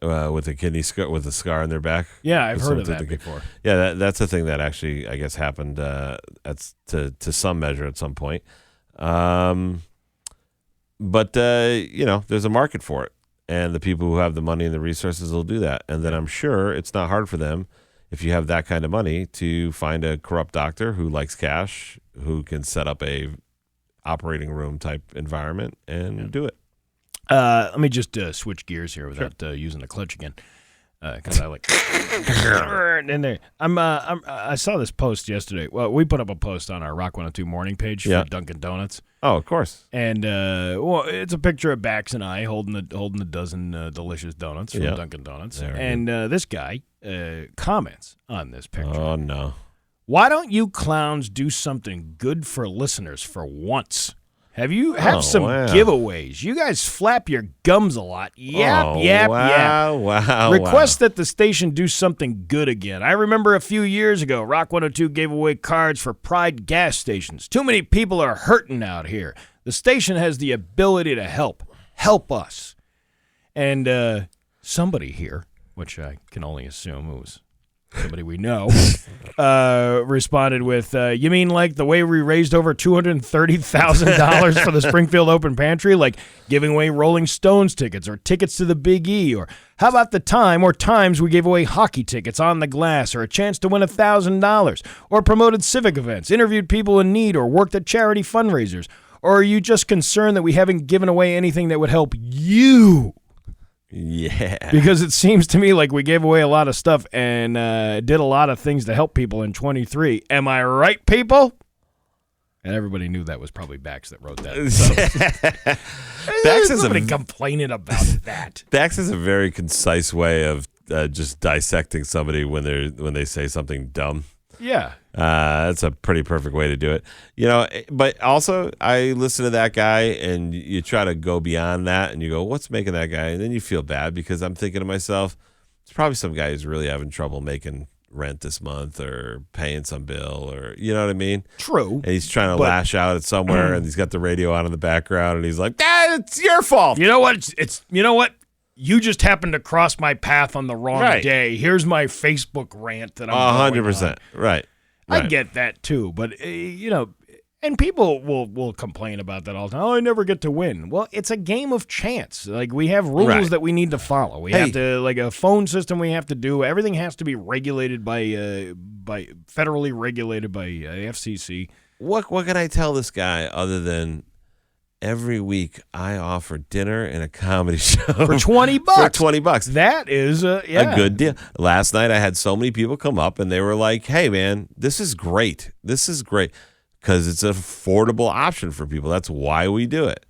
With a kidney with a scar on their back. Yeah, I've heard of that before. Yeah, that's a thing that actually, I guess, happened to some measure at some point. But there's a market for it. And the people who have the money and the resources will do that. And then I'm sure it's not hard for them, if you have that kind of money, to find a corrupt doctor who likes cash, who can set up a operating room type environment and do it. Let me just switch gears here without using the clutch again, because I like. And there, I saw this post yesterday. Well, we put up a post on our Rock 102 morning page for Dunkin' Donuts. Oh, of course. And it's a picture of Bax and I holding the dozen delicious donuts from Dunkin' Donuts. And this guy comments on this picture. Oh no! Why don't you clowns do something good for listeners for once? Have some giveaways? You guys flap your gums a lot. Yap. Wow. Request that the station do something good again. I remember a few years ago, Rock 102 gave away cards for Pride gas stations. Too many people are hurting out here. The station has the ability to help. Help us. And somebody here, which I can only assume it was somebody we know, responded with, you mean like the way we raised over $230,000 for the Springfield Open Pantry, like giving away Rolling Stones tickets or tickets to the Big E, or how about the times we gave away hockey tickets on the glass, or a chance to win $1,000, or promoted civic events, interviewed people in need, or worked at charity fundraisers? Or are you just concerned that we haven't given away anything that would help you? Yeah. Because it seems to me like we gave away a lot of stuff and did a lot of things to help people in 23. Am I right, people? And everybody knew that was probably Bax that wrote that. So. Bax is somebody complaining about that. Bax is a very concise way of just dissecting somebody when they say something dumb. Yeah. That's a pretty perfect way to do it. But also I listen to that guy and you try to go beyond that and you go, what's making that guy? And then you feel bad because I'm thinking to myself, it's probably some guy who's really having trouble making rent this month or paying some bill, or you know what I mean? True. And he's trying to lash out at somewhere and he's got the radio on in the background and he's like, it's your fault. You know what? You know what? You just happened to cross my path on the wrong day. Here's my Facebook rant that I'm 100%. Right. I get that too, but and people will complain about that all the time. Oh, I never get to win. Well, it's a game of chance. Like, we have rules that we need to follow. We have to, like, a phone system we have to do. Everything has to be regulated by federally regulated by FCC. What can I tell this guy other than every week I offer dinner and a comedy show for $20? For $20. That is a good deal. Last night I had so many people come up and they were like, "Hey man, this is great. This is great." Because it's an affordable option for people. That's why we do it.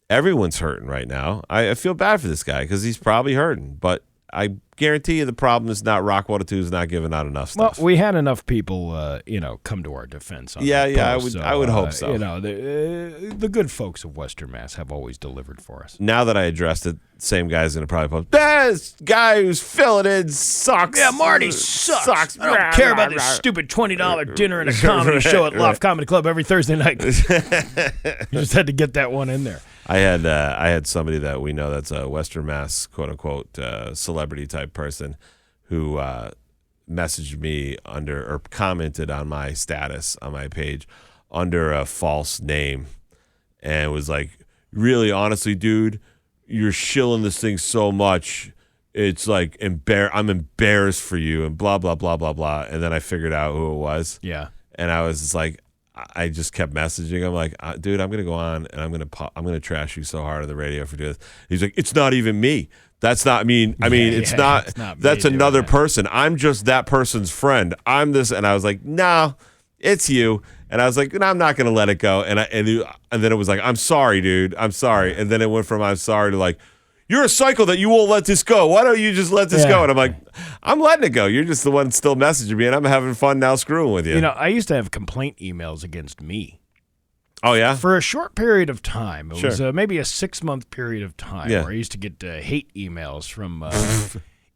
Everyone's hurting right now. I feel bad for this guy because he's probably hurting. But I guarantee you the problem is not Rock 102 is not giving out enough stuff. Well, we had enough people, come to our defense. On post, I would hope so. The good folks of Western Mass have always delivered for us. Now that I addressed it, same guy's going to probably post, this guy who's filling in sucks. Yeah, Marty sucks. I don't care about this stupid $20 dinner and a comedy show at Loft Comedy Club every Thursday night. You just had to get that one in there. I had somebody that we know that's a Western Mass quote unquote celebrity type person who messaged me or commented on my status on my page under a false name and was like, really, honestly, dude, you're shilling this thing so much. It's like I'm embarrassed for you and blah, blah, blah, blah, blah. And then I figured out who it was. Yeah. And I was just like, I just kept messaging him like, dude, I'm going to go on and I'm going to trash you so hard on the radio for doing this. He's like, it's not even me. That's not me. It's not that's another person. I'm just that person's friend. I'm this. And I was like, no, it's you. And I was like, no, I'm not going to let it go. And then it was like, I'm sorry, dude. I'm sorry. And then it went from I'm sorry to like, you're a psycho that you won't let this go. Why don't you just let this go? And I'm like, I'm letting it go. You're just the one still messaging me, and I'm having fun now screwing with you. I used to have complaint emails against me. Oh, yeah? For a short period of time. It was maybe a 6-month period of time where I used to get hate emails from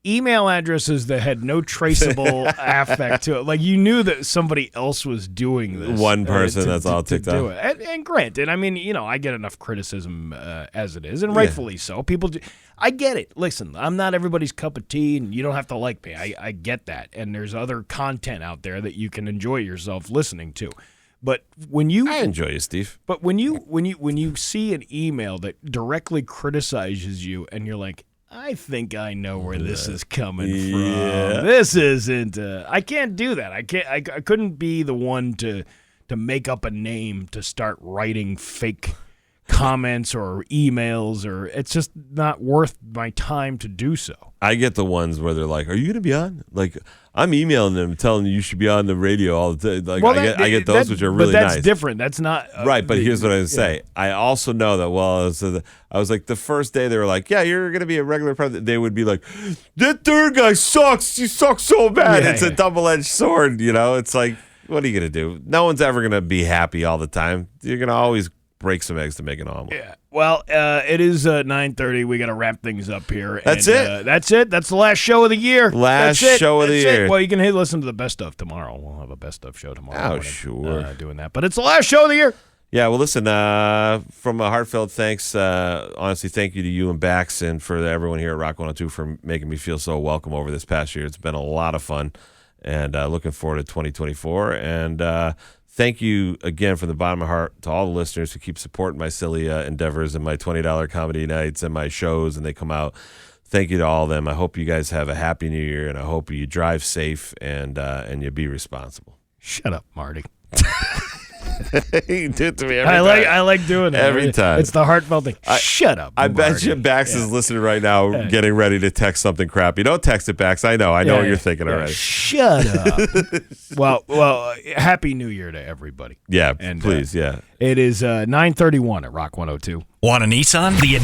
email addresses that had no traceable affect to it. Like, you knew that somebody else was doing this. One person that's all ticked off. And granted, I mean, I get enough criticism as it is, and rightfully so. People do. I get it. Listen, I'm not everybody's cup of tea, and you don't have to like me. I get that. And there's other content out there that you can enjoy yourself listening to. But when you, I enjoy you, Steve. But when you see an email that directly criticizes you, and you're like, I think I know where this is coming from. This isn't. I can't do that. I couldn't be the one to make up a name to start writing fake comments or emails, or it's just not worth my time to do so. I get the ones where they're like, "Are you going to be on?" Like, I'm emailing them, telling them you should be on the radio all the time. Like, well, I get those, which are really nice. But that's nice. different. That's not right. But here's what I would say. I also know that. Well, I was like, the first day they were like, "Yeah, you're going to be a regular president." They would be like, "That third guy sucks. He sucks so bad." It's a double-edged sword. It's like, what are you going to do? No one's ever going to be happy all the time. You're going to always break some eggs to make an omelet. Yeah. Well, it is 9:30. We got to wrap things up here. That's it. That's it. That's the last show of the year. Last show of the year. Well, you can listen to the best of tomorrow. We'll have a best of show tomorrow. Oh, morning, sure. Doing that. But it's the last show of the year. Yeah, well, listen, from a heartfelt thanks, honestly, thank you to you and Bax and for everyone here at Rock 102 for making me feel so welcome over this past year. It's been a lot of fun, and looking forward to 2024. And thank you again from the bottom of my heart to all the listeners who keep supporting my silly endeavors and my $20 comedy nights and my shows, and they come out. Thank you to all of them. I hope you guys have a happy new year, and I hope you drive safe and you be responsible. Shut up, Marty. You do it to me every time. I like doing it. Every time. It's the heartfelt thing. Shut up, I Marty. bet you Bax is listening right now, getting ready to text something crappy. Don't text it, Bax. I know what you're thinking already. Shut up. well, happy New Year to everybody. Yeah, and please, It is 9:31 at Rock 102. Want a Nissan? The